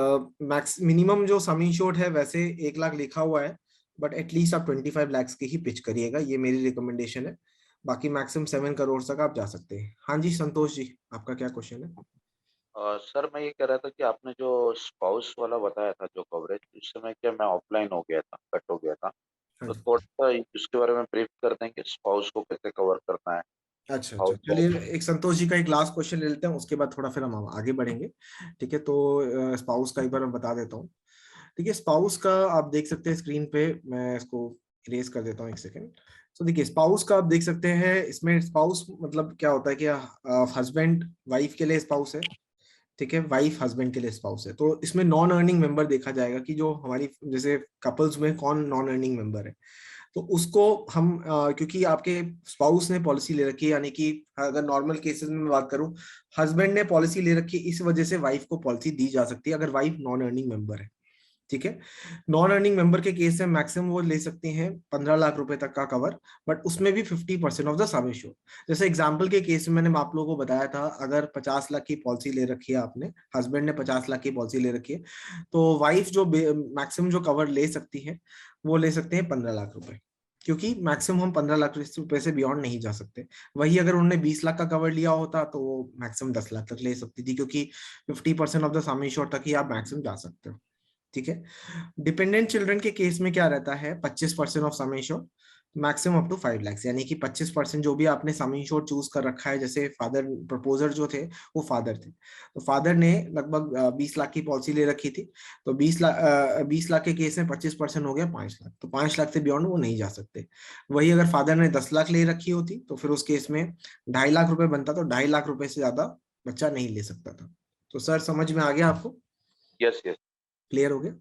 मैक्स मिनिमम जो सम इंश्योर्ड है वैसे 1 लाख लिखा हुआ है, बट एटलीस्ट आप 25 lakhs की ही पिच करिएगा, ये मेरी रिकमेंडेशन है। बाकी मैक्सिमम 7 करोड़ तक आप जा सकते हैं। हाँ जी, संतोष जी आपका क्या क्वेश्चन है? सर मैं ये कह रहा था कि आपने जो स्पाउस वाला बताया था जो कवरेज, उस समय क्या मैं ऑफलाइन हो गया था, कट हो गया था, हाँ तो जी। थोड़ा सा उसके बारे में ब्रीफ कर दें कि स्पाउस को कैसे कवर करना है। अच्छा अच्छा, हाउ चलिए एक संतोष जी का एक लास्ट क्वेश्चन ले लेते हैं, उसके बाद थोड़ा फिर हम आगे बढ़ेंगे। ठीक है, तो स्पाउस का एक बार मैं बता देता हूँ। देखिए, स्पाउस का आप देख सकते हैं स्क्रीन पे, मैं इसको इरेज कर देता हूँ 1 सेकेंड। तो देखिए, स्पाउस का आप देख सकते हैं, इसमें स्पाउस मतलब क्या होता है कि हस्बैंड वाइफ के लिए स्पाउस है, ठीक है, वाइफ हस्बैंड के लिए स्पाउस है, तो इसमें नॉन अर्निंग मेंबर देखा जाएगा कि जो हमारी जैसे कपल्स में कौन नॉन अर्निंग मेंबर है, तो उसको हम क्योंकि आपके स्पाउस ने पॉलिसी ले रखी है, यानी कि अगर नॉर्मल केसेस में मैं बात करूं, हस्बैंड ने पॉलिसी ले रखी है, इस वजह से वाइफ को पॉलिसी दी जा सकती है अगर वाइफ नॉन अर्निंग मेंबर है, ठीक है। नॉन अर्निंग मेंबर के केस में मैक्सिमम वो ले सकते हैं 15 लाख रुपए तक का कवर, बट उसमें भी 50% ऑफ द सम एश्योर्ड। जैसे एग्जांपल के केस में मैंने आप लोगों को बताया था, अगर 50 लाख की पॉलिसी ले रखी है आपने, हस्बैंड ने 50 लाख की पॉलिसी ले रखी है, तो वाइफ जो मैक्सिमम जो कवर ले सकती है, वो ले सकते हैं 15 लाख रुपए, क्योंकि मैक्सिमम हम 15 लाख रुपए से बियॉन्ड नहीं जा सकते। वही अगर उन्होंने 20 लाख का कवर लिया होता तो वो मैक्सिमम 10 लाख तक ले सकती थी, क्योंकि 50% ऑफ द सम इंश्योर्ड तक ही आप मैक्सिमम जा सकते हो। ठीक है। डिपेंडेंट चिल्ड्रन के केस में क्या रहता है, 25% of sum insured, maximum up to 5 lakh, यानी कि 25% जो भी आपने सम इंश्योर्ड चूज कर रखा है। जैसे फादर प्रपोजर जो थे वो फादर थे, तो फादर ने लगभग 20 लाख की पॉलिसी ले रखी थी, तो 20 लाख के केस में 25% हो गया 5 लाख, तो 5 लाख से बियॉन्ड वो नहीं जा सकते। वही अगर फादर ने 10 लाख ले रखी होती तो फिर उस केस में 2.5 लाख रुपए बनता, तो 2.5 लाख रुपए से ज्यादा बच्चा नहीं ले सकता था। तो सर समझ में आ गया आपको? Yes yes. क्लियर हो गया?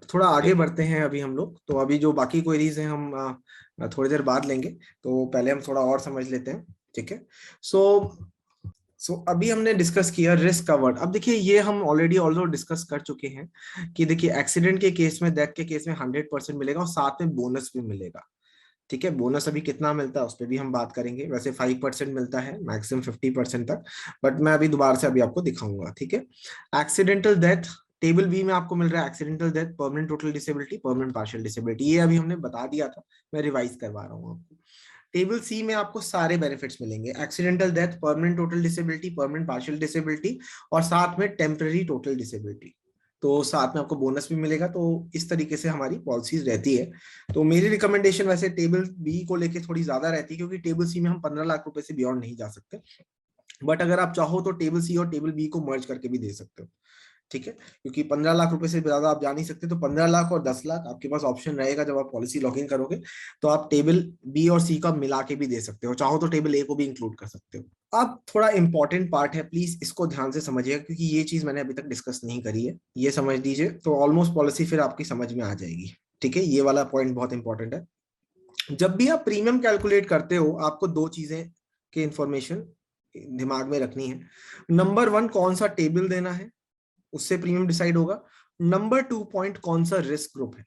थोड़ा आगे बढ़ते हैं अभी हम लोग, तो अभी जो बाकी क्वेरीज हैं हम थोड़ी देर बाद लेंगे, तो पहले हम थोड़ा और समझ लेते हैं। ठीक है। सो अभी हमने डिस्कस किया रिस्क कवर्ड। अब देखिए ये हम ऑलरेडी डिस्कस कर चुके हैं कि देखिए एक्सीडेंट के केस में, डेथ के केस में 100% मिलेगा और साथ में बोनस भी मिलेगा। ठीक है। बोनस अभी कितना मिलता है उस पर भी हम बात करेंगे। वैसे 5% मिलता है, मैक्सिमम 50% तक, बट मैं अभी दोबारा से अभी आपको दिखाऊंगा। ठीक है। एक्सीडेंटल डेथ टेबल बी में आपको मिल रहा है accidental death, permanent total disability, permanent partial disability, ये अभी हमने बता दिया था, मैं रिवाइज करवा रहा हूँ आपको। टेबल सी में आपको सारे बेनिफिट्स मिलेंगे, accidental death, permanent total disability, permanent partial disability और साथ में टेम्पररी टोटल डिसेबिलिटी, तो साथ में आपको बोनस भी मिलेगा। तो इस तरीके से हमारी पॉलिसीज रहती है। तो मेरी रिकमेंडेशन वैसे टेबल बी को लेके थोड़ी ज्यादा रहती है, क्योंकि टेबल सी में हम 15 लाख रुपए से बियॉन्ड नहीं जा सकते, बट अगर आप चाहो तो टेबल सी और टेबल बी को मर्ज करके भी दे सकते हो। ठीक है। क्योंकि 15 लाख रुपए से ज्यादा आप जा नहीं सकते, तो 15 लाख और 10 लाख आपके पास ऑप्शन रहेगा। जब आप पॉलिसी लॉगिन करोगे तो आप टेबल बी और सी का मिला के भी दे सकते हो, चाहो तो टेबल ए को भी इंक्लूड कर सकते हो। अब थोड़ा इंपॉर्टेंट पार्ट है, प्लीज इसको ध्यान से समझिएगा, क्योंकि ये चीज मैंने अभी तक डिस्कस नहीं करी है। ये समझ लीजिए तो ऑलमोस्ट पॉलिसी फिर आपकी समझ में आ जाएगी। ठीक है। ये वाला पॉइंट बहुत इंपॉर्टेंट है। जब भी आप प्रीमियम कैलकुलेट करते हो, आपको दो चीजें की इंफॉर्मेशन दिमाग में रखनी है। नंबर 1, कौन सा टेबल देना है, उससे प्रीमियम डिसाइड होगा। नंबर 2 पॉइंट, कौन सा रिस्क ग्रुप है।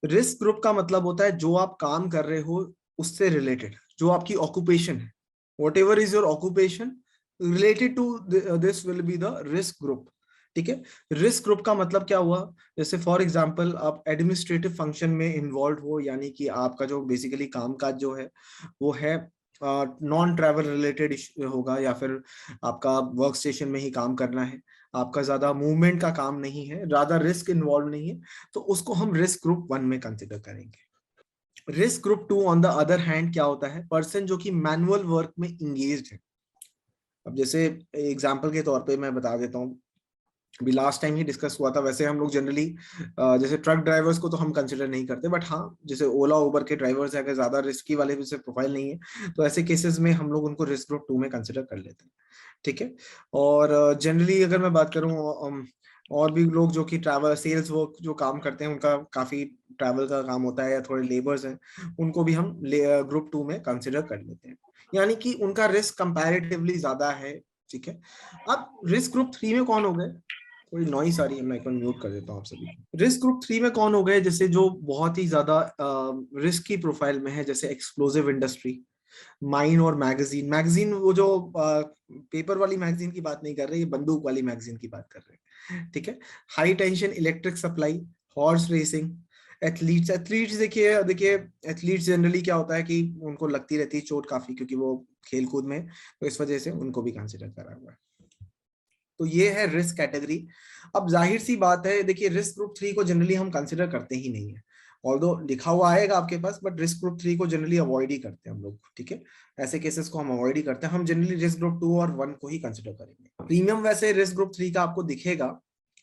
रिस्क ग्रुप का मतलब होता है जो आप काम कर रहे हो उससे रिलेटेड, जो आपकी ऑक्यूपेशन है, whatever is your occupation related to this will be the risk group. ठीक है। रिस्क ग्रुप का मतलब क्या हुआ, जैसे फॉर एग्जांपल आप एडमिनिस्ट्रेटिव फंक्शन में इन्वॉल्व हो, यानी कि आपका जो बेसिकली कामकाज जो है वो है नॉन ट्रैवल रिलेटेड होगा, या फिर आपका वर्क स्टेशन में ही काम करना है, आपका ज्यादा मूवमेंट का काम नहीं है, ज्यादा रिस्क इन्वॉल्व नहीं है, तो उसको हम रिस्क ग्रुप 1 में कंसिडर करेंगे। Risk group 2 on the other hand क्या होता है, पर्सन जो कि मैनुअल वर्क में इंगेज्ड है। अब जैसे एग्जांपल के तौर पे मैं बता देता हूँ, अभी लास्ट टाइम ही डिस्कस हुआ था। वैसे हम लोग जनरली जैसे ट्रक ड्राइवर्स को तो हम कंसिडर नहीं करते, बट हाँ जैसे ओला उबर के ड्राइवर्स है, अगर ज्यादा रिस्की वाले भी से प्रोफाइल नहीं है, तो ऐसे केसेस में हम लोग उनको रिस्क ग्रुप 2 में कंसिडर कर लेते हैं। ठीक है। और जनरली अगर मैं बात करूँ, और भी लोग जो कि ट्रैवल सेल्स वर्क जो काम करते हैं, उनका काफी ट्रैवल का काम होता है, या थोड़े लेबर्स हैं, उनको भी हम ग्रुप 2 में कंसिडर कर लेते हैं, यानी कि उनका रिस्क कंपैरेटिवली ज्यादा है। ठीक है। अब रिस्क ग्रुप 3 में कौन हो गए, थोड़ी नॉइस आ रही है, मैं एक बार म्यूट कर देता हूँ आप सभी। रिस्क ग्रुप 3 में कौन हो गए, जैसे जो बहुत ही ज्यादा रिस्क की प्रोफाइल में है, जैसे एक्सप्लोजिव इंडस्ट्री, माइन और मैगजीन। मैगजीन वो जो पेपर वाली मैगजीन की बात नहीं कर रहे, ये बंदूक वाली मैगजीन की बात कर रहे हैं। ठीक है। High tension electric supply, horse racing, athletes. Athletes देखिए देखिए एथलीट्स जनरली क्या होता है कि उनको लगती रहती है चोट काफी, क्योंकि वो खेल कूद में, तो इस वजह से उनको भी कंसिडर करा हुआ है। तो ये है रिस्क कैटेगरी। अब जाहिर सी बात है, देखिए रिस्क ग्रुप 3 को जनरली हम कंसिडर करते ही नहीं है, ऑल्दो लिखा हुआ आएगा आपके पास, बट रिस्क ग्रुप 3 को जनरली अवॉइड ही करते हैं हम लोग। ठीक है। ऐसे केसेस को हम अवॉइड ही करते हैं, हम जनरली रिस्क ग्रुप 2 और 1 को ही कंसिडर करेंगे। प्रीमियम वैसे रिस्क ग्रुप 3 का आपको दिखेगा,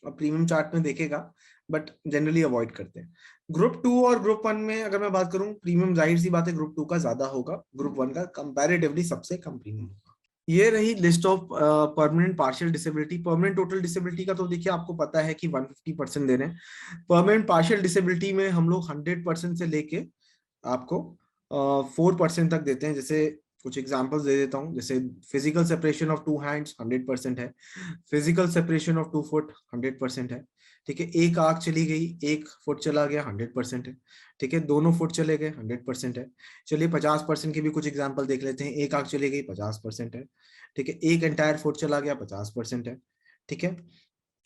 प्रीमियम चार्ट में देखेगा, बट जनरली अवॉइड करते हैं। ग्रुप 2 और ग्रुप 1 में अगर मैं बात करूं, प्रीमियम जाहिर सी बात है ग्रुप 2 का ज्यादा होगा, ग्रुप 1 का कंपैरेटिवली सबसे कम प्रीमियम होगा। ये रही list of permanent partial disability. Permanent total disability का तो देखिए आपको पता है कि 150% दे रहे हैं। परमानेंट पार्शियल डिसेबिलिटी में हम लोग 100% से लेके आपको 4% तक देते हैं। जैसे कुछ एग्जांपल्स दे देता हूँ, जैसे फिजिकल सेपरेशन ऑफ 2 हैंड्स 100% है, फिजिकल सेपरेशन ऑफ 2 फुट 100% है। ठीक है। एक आंख चली गई, 1 फुट चला गया, 100% है। ठीक है। दोनों फुट चले गए, 100% है। चलिए 50% के भी कुछ एग्जांपल देख लेते हैं। एक आंख चली गई, 50% है। ठीक है। एक एंटायर फुट चला गया, 50% है। ठीक है।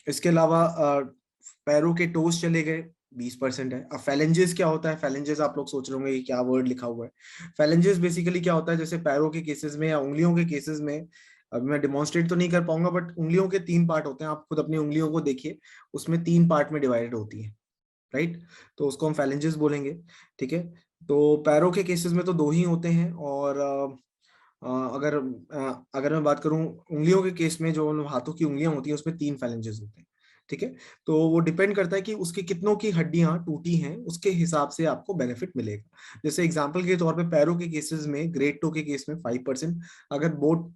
इसके अलावा पैरों के टोस चले गए, 20% है। अब फैलेंजेस क्या होता है? फैलेंजेस आप लोग सोच रहे होंगे कि क्या वर्ड लिखा हुआ है। फैलेंजेस बेसिकली क्या होता है, जैसे पैरों के केसेस में या उंगलियों के केसेस में, अब मैं डिमॉन्स्ट्रेट तो नहीं कर पाऊंगा, बट उंगलियों के 3 पार्ट होते हैं, आप खुद अपनी उंगलियों को देखिए, उसमें 3 पार्ट में डिवाइडेड होती है, राइट? तो उसको हम फैलेंजेस बोलेंगे, ठीक है। तो पैरों के केसेस में तो 2 ही होते हैं, और अगर मैं बात करूं उंगलियों के केस में, जो हाथों की उंगलियां होती हैं उसमें 3 फैलेंजेस होते हैं, ठीक है। तो वो डिपेंड करता है कि उसके कितनों की हड्डियां टूटी हैं, उसके हिसाब से आपको बेनिफिट मिलेगा। जैसे एग्जांपल के तौर पे पैरों के केसेस में, ग्रेड टो के केस में 5%, अगर बोट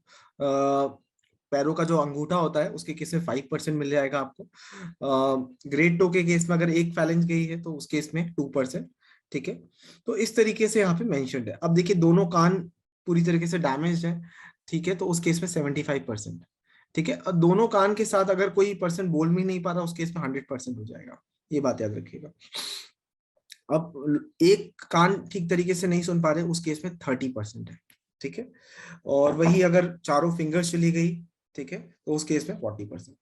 पैरों का जो अंगूठा होता है उसके केस में 5% मिल जाएगा आपको। ग्रेड टो के केस में अगर एक फैलेंज गई है तो उस केस में 2%, ठीक है। तो इस तरीके से यहाँ पे मेंशन्ड है। अब देखिए दोनों कान पूरी तरीके से डैमेज है, ठीक है, तो उस केस में 75%, ठीक है। अब दोनों कान के साथ अगर कोई पर्सन बोल भी नहीं पा रहा, उस केस में 100% हो जाएगा, ये बात याद रखिएगा। अब एक कान ठीक तरीके से नहीं सुन पा रहे, उस केस में 30% है, ठीक है। और वही अगर चारों फिंगर्स चली गई, ठीक है, तो उस केस में 40%।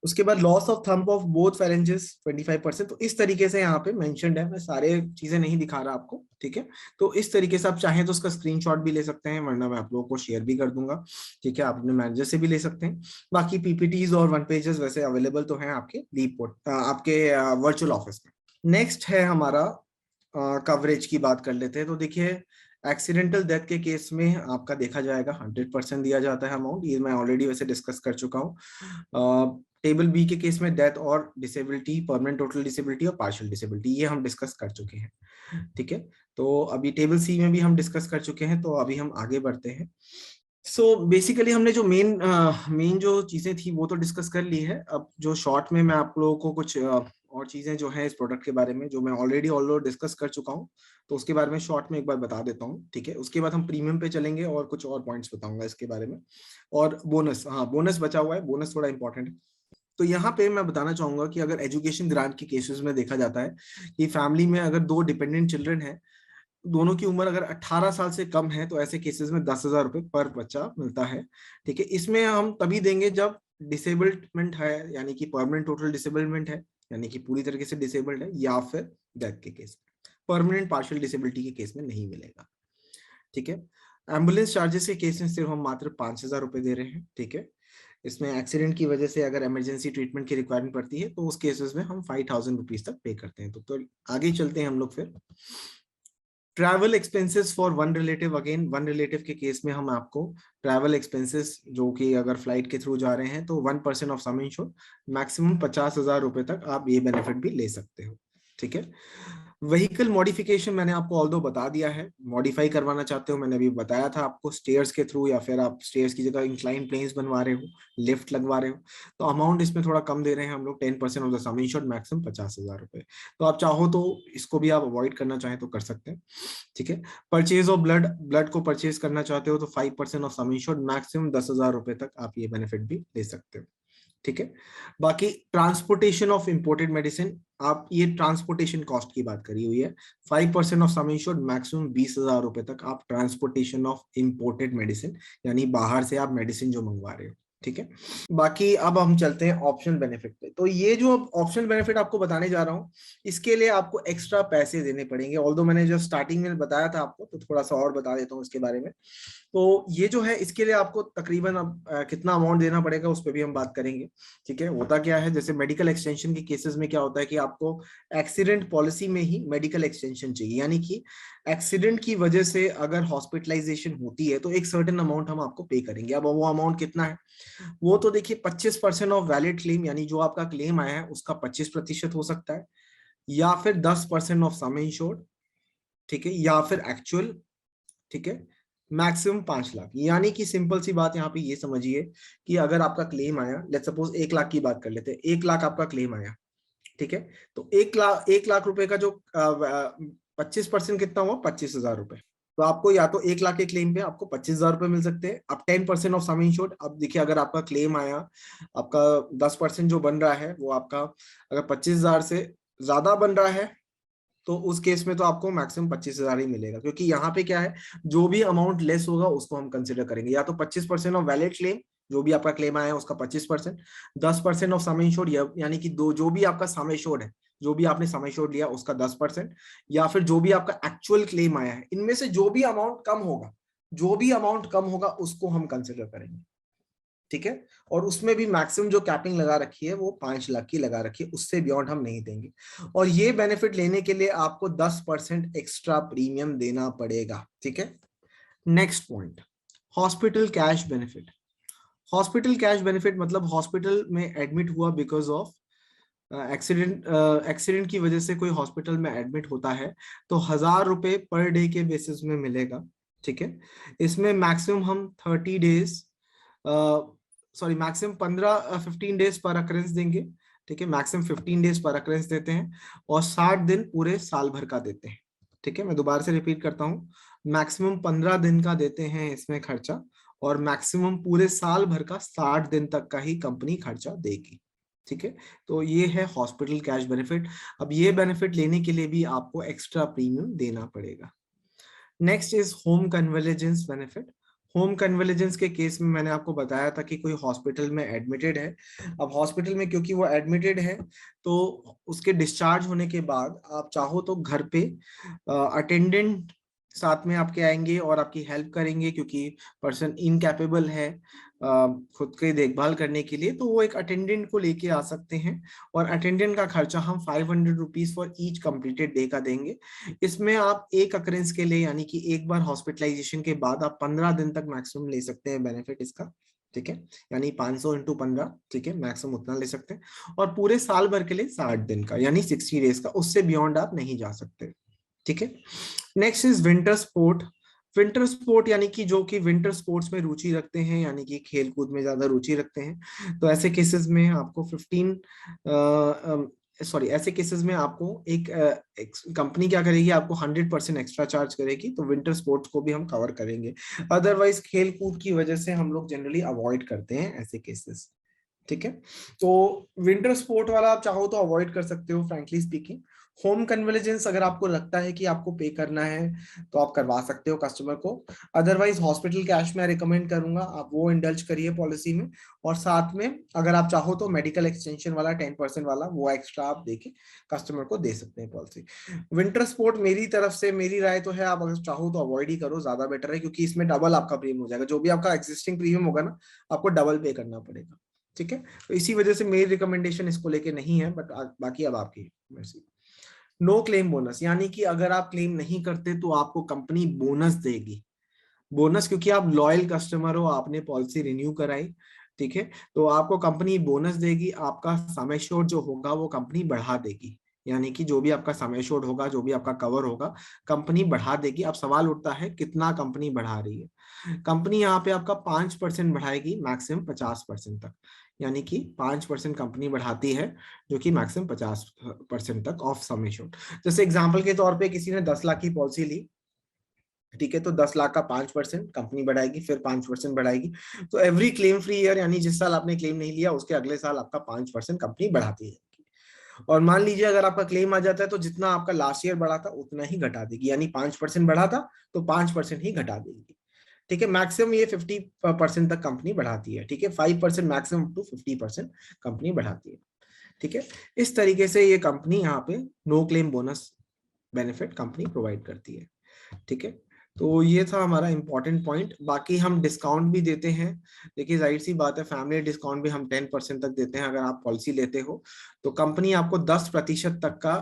उसके बाद loss of thumb of both phalanges 25%। तो इस तरीके से यहाँ पे मेंशन्ड है, मैं सारे चीजें नहीं दिखा रहा आपको, ठीक है। तो इस तरीके से आप चाहें तो उसका स्क्रीनशॉट भी ले सकते हैं, वरना मैं आप लोगों को शेयर भी कर दूंगा, ठीक है। आप अपने मैनेजर से भी ले सकते हैं। बाकी पीपीटीज और 1 पेजेस वैसे अवेलेबल तो हैं आपके आपके वर्चुअल ऑफिस में। नेक्स्ट है हमारा कवरेज की बात कर लेते हैं। तो देखिए एक्सीडेंटल डेथ के केस में आपका देखा जाएगा 100% दिया जाता है अमाउंट, ये मैं ऑलरेडी वैसे डिस्कस कर चुका हूँ। टेबल बी के केस में डेथ और डिसेबिलिटी, परमानेंट टोटल डिसेबिलिटी और पार्शियल डिसेबिलिटी, ये हम डिस्कस कर चुके हैं, ठीक है। तो अभी टेबल सी में भी हम डिस्कस कर चुके हैं, तो अभी हम आगे बढ़ते हैं। सो बेसिकली हमने जो मेन जो चीजें थी वो तो डिस्कस कर ली है। अब जो शॉर्ट में मैं आप लोगों को कुछ और चीजें जो है इस प्रोडक्ट के बारे में, जो मैं ऑलरेडी डिस्कस कर चुका हूँ, तो उसके बारे में शॉर्ट में एक बार बता देता हूँ, ठीक है। उसके बाद हम प्रीमियम पे चलेंगे और कुछ और पॉइंट्स बताऊंगा इसके बारे में। और बोनस, हाँ बोनस बचा हुआ है, बोनस थोड़ा इंपॉर्टेंट है। तो यहाँ पे मैं बताना चाहूंगा कि अगर एजुकेशन ग्रांट के केसेस में देखा जाता है कि फैमिली में अगर 2 डिपेंडेंट चिल्ड्रन है, दोनों की उम्र अगर 18 साल से कम है, तो ऐसे केसेस में 10,000 रुपए पर बच्चा मिलता है, ठीक है। इसमें हम तभी देंगे जब डिसेबल्डमेंट है, यानी कि परमानेंट टोटल डिसेबलमेंट है, यानी कि पूरी तरीके से डिसेबल्ड है, या फिर डेथ के केस में। परमानेंट पार्शियल डिसेबिलिटी के केस में नहीं मिलेगा, ठीक है। एम्बुलेंस चार्जेस के केस में सिर्फ हम मात्र 5,000 रुपए दे रहे हैं, ठीक है। इसमें एक्सीडेंट की वजह से अगर इमरजेंसी ट्रीटमेंट की रिक्वायरमेंट पड़ती है, तो उस केसेस में हम 5,000 रुपीज तक पे करते हैं। तो आगे चलते हैं हम लोग फिर। Travel expenses for one relative, again one relative के केस में हम आपको ट्रैवल एक्सपेंसेस, जो कि अगर फ्लाइट के थ्रू जा रहे हैं, तो 1% ऑफ सम इंश्योर्ड, मैक्सिमम 50,000 रुपए तक आप ये बेनिफिट भी ले सकते हो, ठीक है। व्हीकल मॉडिफिकेशन मैंने आपको ऑल्दो बता दिया है, मॉडिफाई करवाना चाहते हो, मैंने अभी बताया था आपको, स्टेयर्स के थ्रू, या फिर आप स्टेयर्स की जगह इंक्लाइन प्लेन्स बनवा रहे हो, लिफ्ट लगवा रहे हो, तो अमाउंट इसमें थोड़ा कम दे रहे हैं हम लोग, 10% of the some insured, maximum 50,000 रुपए। तो आप चाहो तो इसको भी आप अवॉइड करना चाहें तो कर सकते हैं, ठीक है। परचेज ऑफ ब्लड को परचेज करना चाहते हो तो 5% ऑफ सम इंश्योर्ड, मैक्सिमम 10,000 रुपए तक आप ये बेनिफिट भी ले सकते हो, ठीक है। बाकी ट्रांसपोर्टेशन ऑफ इंपोर्टेड मेडिसिन, आप ये ट्रांसपोर्टेशन कॉस्ट की बात करी हुई है, 5% ऑफ सम इंश्योर्ड, मैक्सिमम 20,000 रुपए तक आप ट्रांसपोर्टेशन ऑफ इंपोर्टेड मेडिसिन, यानी बाहर से आप मेडिसिन जो मंगवा रहे हो, ठीक है। बाकी अब हम चलते हैं ऑप्शनल बेनिफिट पे। तो ये जो ऑप्शनल बेनिफिट आपको बताने जा रहा हूँ, इसके लिए आपको एक्स्ट्रा पैसे देने पड़ेंगे, ऑल्दो मैंने जो स्टार्टिंग में बताया था आपको, तो थोड़ा सा और बता देता हूँ इसके बारे में। तो ये जो है, इसके लिए आपको तकरीबन अब कितना अमाउंट देना पड़ेगा उस पर भी हम बात करेंगे, ठीक है। होता क्या है, जैसे मेडिकल एक्सटेंशन के केसेस में क्या होता है कि आपको एक्सीडेंट पॉलिसी में ही मेडिकल एक्सटेंशन चाहिए, यानी कि एक्सीडेंट की वजह से अगर हॉस्पिटलाइजेशन होती है तो एक सर्टेन अमाउंट हम आपको पे करेंगे। अब वो अमाउंट कितना है, वो तो देखिए 25% ऑफ वैलिड क्लेम, यानी जो आपका क्लेम आया है उसका 25% हो सकता है, या फिर 10% ऑफ सम इंश्योर्ड, ठीक है, या फिर एक्चुअल, ठीक है, मैक्सिमम 5 लाख। यानी कि सिंपल सी बात यहाँ पे ये समझिए कि अगर आपका क्लेम आया, लेट्स सपोज 1 लाख की बात कर लेते हैं, 1 लाख आपका क्लेम आया, ठीक है, तो 1 लाख रुपए का जो 25% कितना हुआ, 25,000 रुपए। तो आपको या तो 1 लाख के क्लेम पे आपको 25,000 रुपए मिल सकते हैं। अब 10% ऑफ सम इंश्योर्ड, अब देखिए अगर आपका क्लेम आया, आपका 10% जो बन रहा है वो आपका अगर 25,000 से ज्यादा बन रहा है, तो उस केस में तो आपको मैक्सिमम 25,000 ही मिलेगा, क्योंकि यहाँ पे क्या है, जो भी अमाउंट लेस होगा उसको हम कंसिडर करेंगे। या तो 25% ऑफ वैलिड क्लेम, जो भी आपका क्लेम आया है उसका 25%, 10% ऑफ सम इंश्योर्ड, यानी कि जो भी आपका सम इंश्योर्ड है, जो भी आपने समय श्योर लिया उसका 10%, या फिर जो भी आपका एक्चुअल क्लेम आया है, इनमें से जो भी अमाउंट कम होगा उसको हम कंसिडर करेंगे, ठीक है। और उसमें भी मैक्सिमम जो कैपिंग लगा रखी है वो 5 लाख की लगा रखी है, उससे बियॉन्ड हम नहीं देंगे। और ये बेनिफिट लेने के लिए आपको 10% एक्स्ट्रा प्रीमियम देना पड़ेगा, ठीक है। Next point, hospital cash benefit. Hospital cash benefit मतलब हॉस्पिटल में एडमिट हुआ बिकॉज ऑफ एक्सीडेंट की वजह से कोई हॉस्पिटल में एडमिट होता है तो 1000 रुपए पर डे के बेसिस में मिलेगा, ठीक है। इसमें मैक्सिमम हम 30 डेज मैक्सिमम 15 डेज पर अकरेंस देंगे, ठीक है। मैक्सिमम 15 डेज पर अकरेंस देते हैं और 60 दिन पूरे साल भर का देते हैं, ठीक है। मैं दोबारा से रिपीट करता हूँ, मैक्सिमम 15 दिन का देते हैं इसमें खर्चा और मैक्सिमम पूरे साल भर का 60 दिन तक का ही कंपनी खर्चा देगी, ठीक है। तो ये है हॉस्पिटल कैश बेनिफिट। अब ये बेनिफिट लेने के लिए भी आपको एक्स्ट्रा प्रीमियम देना पड़ेगा। Next is home convalescence benefit. Home convalescence के केस में मैंने आपको बताया था कि कोई हॉस्पिटल में एडमिटेड है। अब हॉस्पिटल में क्योंकि वो एडमिटेड है तो उसके डिस्चार्ज होने के बाद आप चाहो तो घर पे अटेंडेंट साथ में आपके आएंगे और आपकी हेल्प करेंगे, क्योंकि पर्सन इनकैपेबल है खुद की देखभाल करने के लिए, तो वो एक अटेंडेंट को लेके आ सकते हैं और अटेंडेंट का खर्चा हम 500 rupees for each completed day का देंगे। इसमें आप एक अकरेंस के लिए यानी कि एक बार हॉस्पिटलाइजेशन के बाद आप 15 दिन तक मैक्सिमम ले सकते हैं बेनिफिट इसका, ठीक है। यानी 500 × 15, ठीक है, मैक्सिमम उतना ले सकते हैं। और पूरे साल भर के लिए 60 दिन का यानी 60 डेज का, उससे बियॉन्ड आप नहीं जा सकते, ठीक है। Next is winter sport. Winter sport यानी कि जो कि विंटर स्पोर्ट्स में रुचि रखते हैं, यानी कि खेल कूद में ज्यादा रुचि रखते हैं, तो ऐसे केसेस में आपको ऐसे केसेस में आपको एक कंपनी क्या करेगी, आपको 100% एक्स्ट्रा चार्ज करेगी, तो विंटर स्पोर्ट्स को भी हम कवर करेंगे। अदरवाइज खेल कूद की वजह से हम लोग जनरली अवॉइड करते हैं ऐसे केसेस, ठीक है। तो विंटर स्पोर्ट वाला आप चाहो तो अवॉइड कर सकते हो फ्रैंकली स्पीकिंग। होम कन्वलेजेंस अगर आपको लगता है कि आपको पे करना है तो आप करवा सकते हो कस्टमर को। अदरवाइज हॉस्पिटल कैश में रिकमेंड करूंगा आप वो इंडल्ज करिए पॉलिसी में, और साथ में अगर आप चाहो तो मेडिकल एक्सटेंशन वाला 10% वाला वो एक्स्ट्रा आप देके कस्टमर को दे सकते हैं पॉलिसी। विंटर स्पोर्ट मेरी तरफ से मेरी राय तो है आप अगर चाहो तो अवॉइड ही करो, ज्यादा बेटर है, क्योंकि इसमें डबल आपका प्रीमियम हो जाएगा। जो भी आपका एक्जिस्टिंग प्रीमियम होगा ना आपको डबल पे करना पड़ेगा, ठीक है। तो इसी वजह से मेरी रिकमेंडेशन इसको लेके नहीं है, बट बाकी अब आपकी मर्जी। नो क्लेम बोनस, यानी कि अगर आप क्लेम नहीं करते तो आपको कंपनी बोनस देगी। बोनस क्योंकि आप लॉयल कस्टमर हो, आपने पॉलिसी रिन्यू कराई, ठीक है, तो आपको कंपनी बोनस देगी। आपका सम एश्योर्ड जो होगा वो कंपनी बढ़ा देगी, यानी कि जो भी आपका सम एश्योर्ड होगा, जो भी आपका कवर होगा, कंपनी बढ़ा देगी। अब सवाल उठता है कितना कंपनी बढ़ा रही है। कंपनी यहाँ पे आपका 5% बढ़ाएगी, मैक्सिमम 50% तक, यानी कि 5% कंपनी बढ़ाती है, जो कि मैक्सिमम 50% तक ऑफ सम एश्योर्ड। जैसे एग्जांपल के तौर पे किसी ने 10 लाख की पॉलिसी ली, ठीक है, तो 10 लाख का 5% कंपनी बढ़ाएगी, फिर 5% बढ़ाएगी। तो एवरी क्लेम फ्री ईयर, यानी जिस साल आपने क्लेम नहीं लिया उसके अगले साल आपका 5% कंपनी बढ़ाती है। और मान लीजिए अगर आपका क्लेम आ जाता है तो जितना आपका लास्ट ईयर बढ़ा था उतना ही घटा देगी, यानी 5% बढ़ा था तो 5% ही घटा देगी, ठीक है। मैक्सिमम ये 50% तक कंपनी बढ़ाती है, ठीक है। 5% मैक्सिमम टू 50% कंपनी बढ़ाती है, ठीक है। इस तरीके से ये कंपनी यहाँ पे no claim bonus benefit company provide करती है, ठीक है। तो ये था हमारा इंपॉर्टेंट पॉइंट। बाकी हम डिस्काउंट भी देते हैं, देखिए जाहिर सी बात है फैमिली डिस्काउंट भी हम 10% तक देते हैं। अगर आप पॉलिसी लेते हो तो कंपनी आपको 10% तक का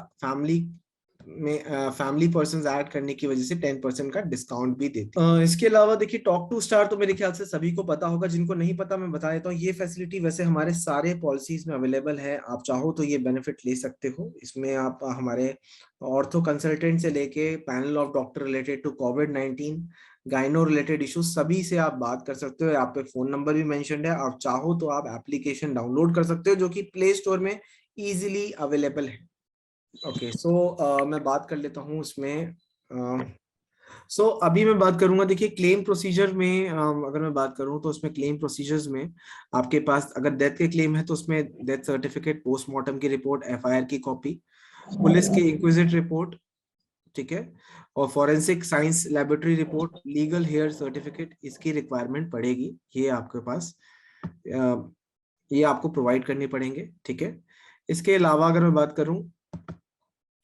फैमिली पर्संस ऐड करने की वजह से 10% का डिस्काउंट भी देती है। इसके अलावा देखिए टॉक टू स्टार तो मेरे ख्याल से सभी को पता होगा, जिनको नहीं पता मैं बता देता हूँ। ये फैसिलिटी वैसे हमारे सारे पॉलिसीज में अवेलेबल है, आप चाहो तो ये बेनिफिट ले सकते हो। इसमें आप हमारे ऑर्थो कंसल्टेंट से लेके panel of doctor related to कोविड-19, गाइनो रिलेटेड इश्यूज, सभी से आप बात कर सकते हो। यहाँ पे फोन नंबर भी मेंशन्ड है, आप चाहो तो आप एप्लीकेशन डाउनलोड कर सकते हो जो कि प्ले स्टोर में इजीली अवेलेबल है। ओके, सो मैं बात कर लेता हूँ उसमें। अभी मैं बात करूंगा, देखिए क्लेम प्रोसीजर में अगर मैं बात करूं तो उसमें क्लेम प्रोसीजर्स में आपके पास अगर डेथ के क्लेम है तो उसमें डेथ सर्टिफिकेट, पोस्टमार्टम की रिपोर्ट, एफआईआर की कॉपी, पुलिस की इंक्विजिट रिपोर्ट, ठीक है, और forensic science laboratory report, legal heir certificate, इसकी रिक्वायरमेंट पड़ेगी। ये आपके पास ये आपको प्रोवाइड करने पड़ेंगे, ठीक है। इसके अलावा अगर मैं बात करूं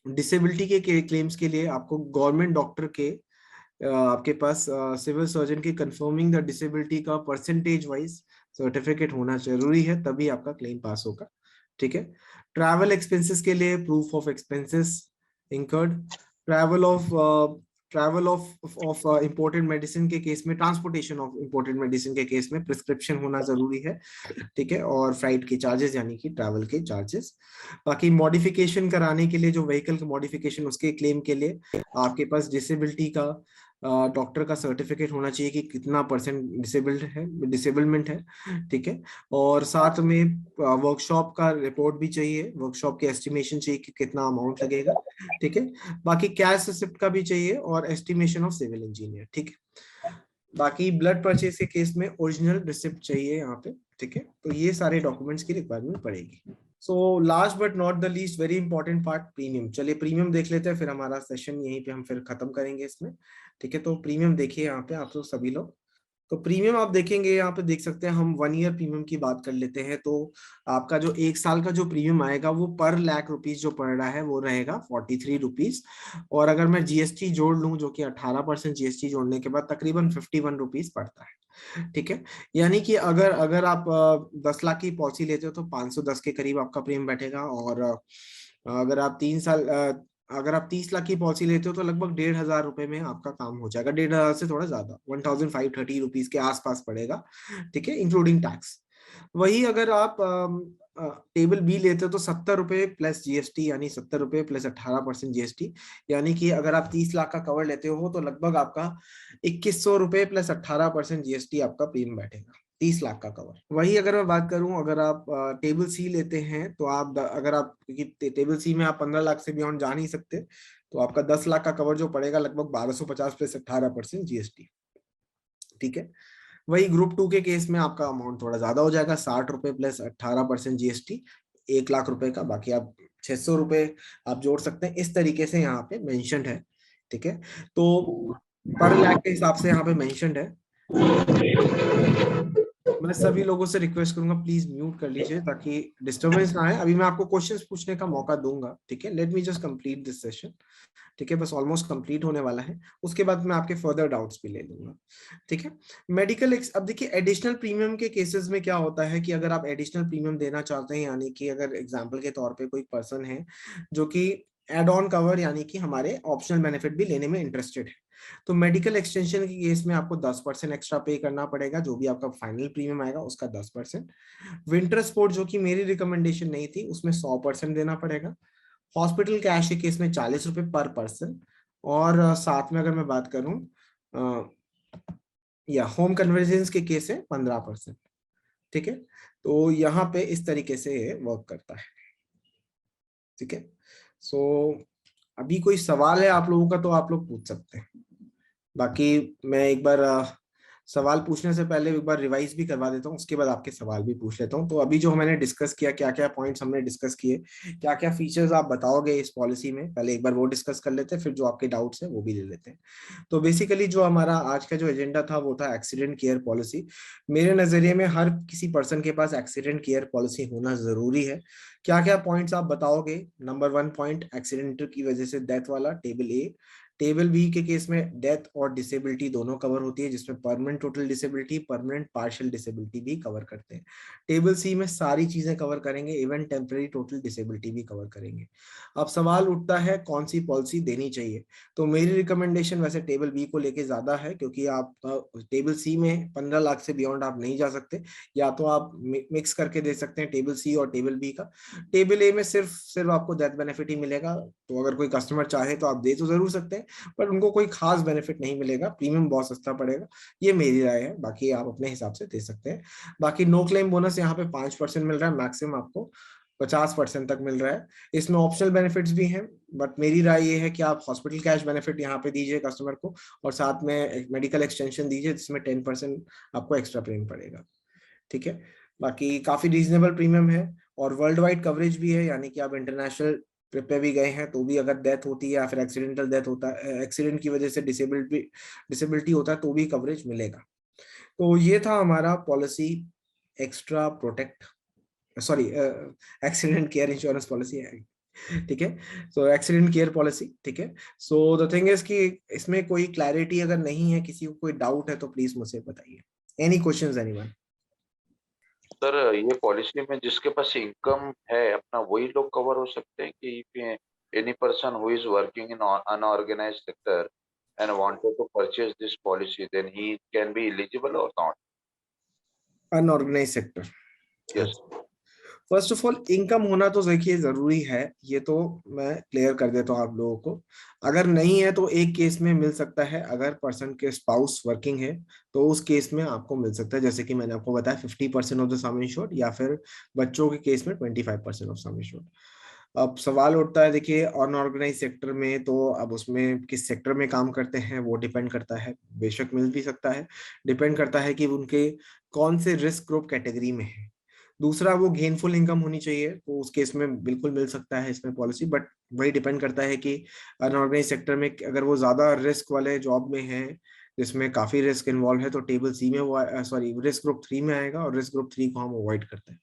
डिसेबिलिटी के क्लेम्स के लिए आपको गवर्नमेंट डॉक्टर के आपके पास सिविल सर्जन की कंफर्मिंग द डिसेबिलिटी का परसेंटेज वाइज सर्टिफिकेट होना जरूरी है, तभी आपका क्लेम पास होगा। ठीक है। ट्रैवल एक्सपेंसेस के लिए proof of expenses incurred, travel of imported medicine के केस में, ट्रांसपोर्टेशन ऑफ इंपोर्टेड मेडिसिन के केस में प्रिस्क्रिप्शन होना जरूरी है। ठीक है। और फ्लाइट के चार्जेस यानी कि ट्रैवल के चार्जेस। बाकी मॉडिफिकेशन कराने के लिए, जो व्हीकल का मॉडिफिकेशन, उसके क्लेम के लिए आपके पास डिसेबिलिटी का डॉक्टर का सर्टिफिकेट होना चाहिए कि कितना परसेंट डिसेबलमेंट है। ठीक है। और साथ में वर्कशॉप का रिपोर्ट भी चाहिए, वर्कशॉप की एस्टिमेशन चाहिए कि कितना अमाउंट लगेगा। ठीक है। बाकी कैश रिसिप्ट का भी चाहिए और एस्टिमेशन ऑफ सिविल इंजीनियर। ठीक है। बाकी ब्लड परचेज के केस में ओरिजिनल रिसिप्ट चाहिए यहाँ पे। ठीक है। तो ये सारे डॉक्यूमेंट्स की रिक्वायरमेंट पड़ेगी। So last but not the least, very important part, premium. चलिए प्रीमियम देख लेते हैं, फिर हमारा सेशन यहीं पे हम फिर खत्म करेंगे इसमें। ठीक है। तो प्रीमियम देखिए यहाँ पे आप लोग सभी लोग। तो प्रीमियम आप देखेंगे यहाँ पे, देख सकते हैं हम 1 ईयर प्रीमियम की बात कर लेते हैं। तो आपका जो 1 साल का जो प्रीमियम आएगा वो पर लाख रुपीज जो पड़ रहा है वो रहेगा 43 रुपीज। और अगर मैं जीएसटी जोड़ लूं, जो कि 18% जीएसटी जोड़ने के बाद तकरीबन 51 रुपीज पड़ता है। ठीक है। यानी कि अगर अगर आप 10 लाख की पॉलिसी लेते हो तो 510 के करीब आपका प्रीमियम बैठेगा। और अगर आप 3 साल अगर आप 30 लाख की पॉलिसी लेते हो तो लगभग 1,500 रुपए में आपका काम हो जाएगा। 1,500 से थोड़ा ज्यादा, 1,530 रुपीज के आसपास पड़ेगा। ठीक है, इंक्लूडिंग टैक्स। वही अगर आप टेबल बी लेते हो तो 70 रुपए प्लस जीएसटी, यानी 70 रुपए प्लस 18% जीएसटी। यानी कि अगर आप 30 लाख का कवर लेते हो तो लगभग आपका 2100 रुपए प्लस 18% जीएसटी आपका प्रीमियम बैठेगा, 30 लाख का कवर। वही अगर मैं बात करूं, अगर आप टेबल सी लेते हैं तो आप अगर आप, क्योंकि टेबल सी में आप 15 लाख से बियॉन्ड जा नहीं सकते, तो आपका 10 लाख का कवर जो पड़ेगा लगभग 1250 प्लस 18% जीएसटी। ठीक है। वही ग्रुप 2 के केस में आपका अमाउंट थोड़ा ज्यादा हो जाएगा, 60 रुपए प्लस 18% जीएसटी, 1 लाख रुपए का। बाकी आप 600 रुपए आप जोड़ सकते हैं, इस तरीके से यहाँ पे मेंशन्ड है। ठीक है। तो पर लाख के हिसाब से यहाँ पे मेंशन्ड है। मैं सभी लोगों से रिक्वेस्ट करूंगा प्लीज म्यूट कर लीजिए ताकि डिस्टरबेंस ना आए। अभी मैं आपको क्वेश्चंस पूछने का मौका दूंगा। ठीक है। Let me just complete this session. ठीक है, बस ऑलमोस्ट कंप्लीट होने वाला है, उसके बाद मैं आपके फर्दर डाउट्स भी ले लूंगा। ठीक है। मेडिकल अब देखिए एडिशनल प्रीमियम के केसेस में क्या होता है कि अगर आप एडिशनल प्रीमियम देना चाहते हैं, यानी कि अगर एग्जांपल के तौर पे कोई पर्सन है जो कि एड ऑन कवर यानी कि हमारे ऑप्शनल बेनिफिट भी लेने में इंटरेस्टेड है, तो मेडिकल एक्सटेंशन के केस में आपको 10% एक्स्ट्रा पे करना पड़ेगा, जो भी आपका फाइनल प्रीमियम आएगा उसका 10%। विंटर स्पोर्ट जो कि मेरी रिकमेंडेशन नहीं थी, उसमें 100% देना पड़ेगा। हॉस्पिटल कैश के केस में 40 रुपए पर पर्सन। और साथ में अगर मैं बात करूं या होम कन्वर्जेंस के केस है 15%। ठीक है। तो यहाँ पे इस तरीके से वर्क करता है। ठीक है। सो अभी कोई सवाल है आप लोगों का तो आप लोग पूछ सकते हैं। बाकी मैं एक बार सवाल पूछने से पहले एक बार रिवाइज भी करवा देता हूँ, उसके बाद आपके सवाल भी पूछ लेता हूँ। तो अभी जो मैंने डिस्कस किया, क्या क्या पॉइंट्स हमने डिस्कस किए, क्या क्या फीचर्स आप बताओगे इस पॉलिसी में, पहले एक बार वो डिस्कस कर लेते हैं, फिर जो आपके डाउट्स हैं वो भी ले लेते हैं। तो बेसिकली जो हमारा आज का जो एजेंडा था वो था एक्सीडेंट केयर पॉलिसी। मेरे नजरिए में हर किसी पर्सन के पास एक्सीडेंट केयर पॉलिसी होना जरूरी है। क्या क्या पॉइंट्स आप बताओगे? नंबर 1 पॉइंट, एक्सीडेंट की वजह से डेथ वाला, टेबल ए। टेबल बी के केस में डेथ और डिसेबिलिटी दोनों कवर होती है, जिसमें permanent total disability, permanent partial disability भी कवर करते हैं। टेबल सी में सारी चीजें कवर करेंगे, इवन टेम्पररी टोटल डिसेबिलिटी भी कवर करेंगे। अब सवाल उठता है कौन सी पॉलिसी देनी चाहिए, तो मेरी रिकमेंडेशन वैसे टेबल बी को लेके ज्यादा है, क्योंकि आप टेबल सी में 15 लाख से बियॉन्ड आप नहीं जा सकते, या तो आप मिक्स करके दे सकते हैं टेबल सी और टेबल बी का। टेबल ए में सिर्फ आपको डेथ बेनिफिट ही मिलेगा, तो अगर कोई कस्टमर चाहे तो आप दे तो जरूर सकते हैं, पर उनको कोई खास बेनिफिट नहीं मिलेगा, प्रीमियम बहुत सस्ता पड़ेगा। ये मेरी राय है, बाकी आप अपने हिसाब से दे सकते हैं। बाकी नो क्लेम बोनस यहाँ पे 5% मिल रहा है, मैक्सिमम आपको 50% तक मिल रहा है। इसमें ऑप्शनल बेनिफिट्स भी हैं, बट मेरी राय ये है कि आप हॉस्पिटल कैश बेनिफिट यहाँ पे दीजिए कस्टमर को, और साथ में मेडिकल एक्सटेंशन दीजिए जिसमें 10% आपको एक्स्ट्रा प्रीमियम पड़ेगा। ठीक है। बाकी काफी रीजनेबल प्रीमियम है, और वर्ल्ड वाइड कवरेज भी है, यानी कि आप इंटरनेशनल ट्रिप पे भी गए हैं तो भी अगर डेथ होती है या फिर एक्सीडेंटल डेथ होता है, एक्सीडेंट की वजह से डिसेबिलिटी होता है तो भी कवरेज मिलेगा। तो ये था हमारा policy extra protect, sorry accident care insurance policy है। ठीक है। सो एक्सीडेंट केयर पॉलिसी, ठीक है। सो द थिंग इज कि इसमें कोई क्लैरिटी अगर नहीं है, किसी को कोई डाउट है तो प्लीज मुझसे बताइए। Any questions anyone? सर ये पॉलिसी में जिसके पास इनकम है अपना वही लोग कवर हो सकते हैं कि any person who is working in unorganised sector and wanted to purchase this policy, then he can be eligible or not? Unorganised sector, Yes. First of all income होना तो देखिए जरूरी है, ये तो मैं क्लियर कर देता हूँ आप लोगों को। अगर नहीं है तो एक केस में मिल सकता है, अगर पर्सन के स्पाउस वर्किंग है तो उस केस में आपको मिल सकता है, जैसे कि मैंने आपको बताया 50% ऑफ द सम इंश्योर्ड, या फिर बच्चों के केस में 25% ऑफ सम इंश्योर्ड। अब सवाल उठता है देखिए अनऑर्गेनाइज सेक्टर में, तो अब उसमें किस सेक्टर में काम करते हैं वो डिपेंड करता है, बेशक मिल भी सकता है, डिपेंड करता है कि उनके कौन से रिस्क ग्रुप कैटेगरी में है। दूसरा वो गेनफुल इनकम होनी चाहिए, तो उस केस में बिल्कुल मिल सकता है इसमें पॉलिसी, बट वही डिपेंड करता है कि अनऑर्गेनाइज सेक्टर में अगर वो ज्यादा रिस्क वाले जॉब में है जिसमें काफी रिस्क इन्वॉल्व है, तो टेबल सी में वो सॉरी रिस्क ग्रुप 3 में आएगा, और रिस्क ग्रुप 3 को हम अवॉइड करते हैं।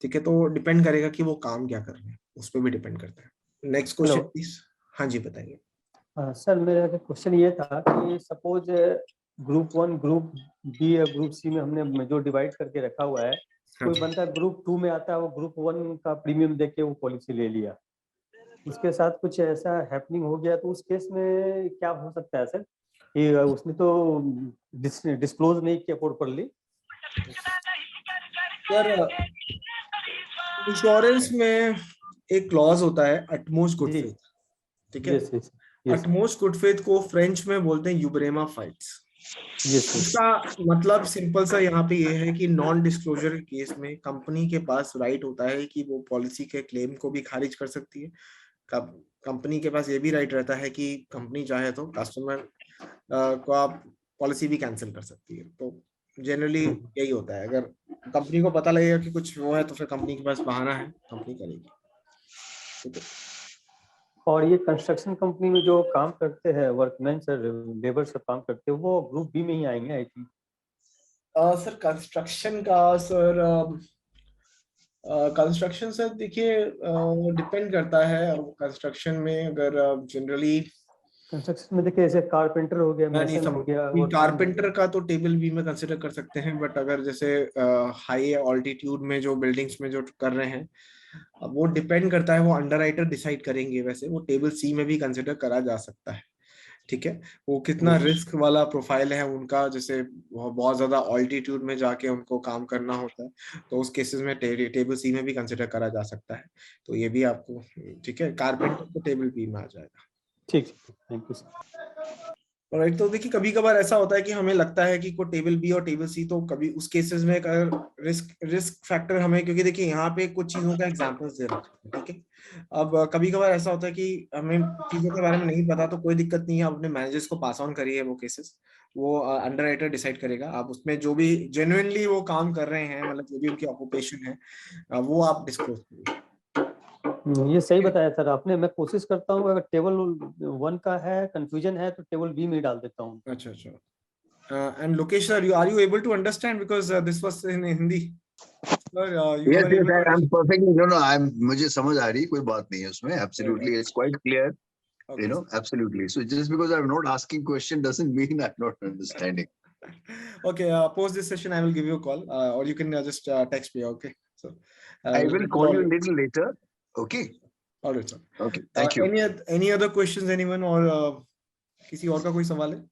ठीक है, तो डिपेंड करेगा कि वो काम क्या कर रहे हैं, उस पर भी डिपेंड करता है। Next question hello please. हाँ जी बताइए। सर, मेरा क्वेश्चन ये था कि सपोज ग्रुप 1, ग्रुप बी या ग्रुप सी में हमने जो डिवाइड करके रखा हुआ है, हाँ कोई जी। बंदा ग्रुप 2 में आता है, वो ग्रुप 1 का प्रीमियम देके के वो पॉलिसी ले लिया, उसके साथ कुछ ऐसा हैपनिंग हो गया, तो उस केस में क्या हो सकता है सर? कि उसने तो डिस्क्लोज नहीं किया प्रॉपरली। सर इंश्योरेंस में एक क्लॉज होता है अटमोस्ट गुड जी। फेथ, ठीक है। Yes yes yes utmost good faith को फ्रेंच में बोलते हैं यूब्रेमा फाइट्स। Yes yes. इसका मतलब सिंपल सा यहाँ पे ये है कि नॉन डिस्क्लोजर के केस में कंपनी के पास राइट होता है कि वो पॉलिसी के क्लेम को भी खारिज कर सकती है। कंपनी के पास ये भी राइट रहता है कि कंपनी चाहे तो कस्टमर को आप पॉलिसी भी कैंसिल कर सकती है। तो जनरली यही होता है, अगर कंपनी को पता लगेगा कि कुछ वो है तो फिर कंपनी के पास बहाना है, कंपनी करेगी। ठीक है। और ये कंस्ट्रक्शन कंपनी में जो काम करते हैं वर्कमैन सर, लेबर सब काम करते हैं, वो ग्रुप बी में ही आएंगे आई थिंक। सर कंस्ट्रक्शन का सर कंस्ट्रक्शन सर देखिए डिपेंड करता है। कंस्ट्रक्शन में अगर जनरली कंस्ट्रक्शन में देखिए, ऐसे कारपेंटर हो गया, मैं नहीं मैसन हो समझ, गया, वर्कमैन हो कारपेंटर गया। का तो टेबल बी में कंसिडर कर सकते हैं, बट अगर जैसे हाई ऑल्टीट्यूड में जो बिल्डिंग्स में जो कर रहे हैं, अब वो डिपेंड करता है, वो अंडर राइटर डिसाइड करेंगे। वैसे वो टेबल सी में भी कंसिडर करा जा सकता है, ठीक है। वो कितना यस। रिस्क वाला प्रोफाइल है उनका, जैसे वो बहुत ज्यादा ऑल्टीट्यूड में जाके उनको काम करना होता है, तो उस केसेस में टेबल सी में भी कंसिडर करा जा सकता है। तो ये भी आपको, ठीक है, कारपेंटर को टेबल बी में आ जाएगा। ठीक, थैंक यू सर। राइट, तो देखिए कभी कभार ऐसा होता है कि हमें लगता है कि को टेबल बी और टेबल सी, तो कभी उस केसेस में रिस्क रिस्क फैक्टर हमें, क्योंकि देखिए यहाँ पे कुछ चीजों का एग्जांपल्स दे रखा है, ठीक है। अब कभी कभार ऐसा होता है कि हमें चीजों के बारे में नहीं पता, तो कोई दिक्कत नहीं है, आप अपने मैनेजर्स को पास ऑन करिए वो केसेस, वो अंडर राइटर डिसाइड करेगा। आप उसमें जो भी जेन्युइनली वो काम कर रहे हैं, मतलब जो भी उनकी ऑक्यूपेशन है, वो आप डिस्क्लोज करिए। ये सही बताया सर आपने। मैं कोशिश करता हूँ, अगर टेबल 1 का है, कंफ्यूजन है, तो टेबल बी में डाल देता हूँ। अच्छा अच्छा। And Lokesh, are you able to understand, because this was in Hindi? Sir, you Yes, were yes, able to I'm understand? perfectly, no, no, मुझे समझ आ रही, कोई बात नहीं है उसमें, absolutely, it's quite clear, Okay. absolutely. So just because I'm not asking question doesn't mean I'm not understanding. Okay, post this session, I will give you a call, or you can just text me. Okay. So, I will call you a little later. Okay. all right, sir. Okay. Thank you. Any other questions, anyone, or किसी और का कोई सवाल है?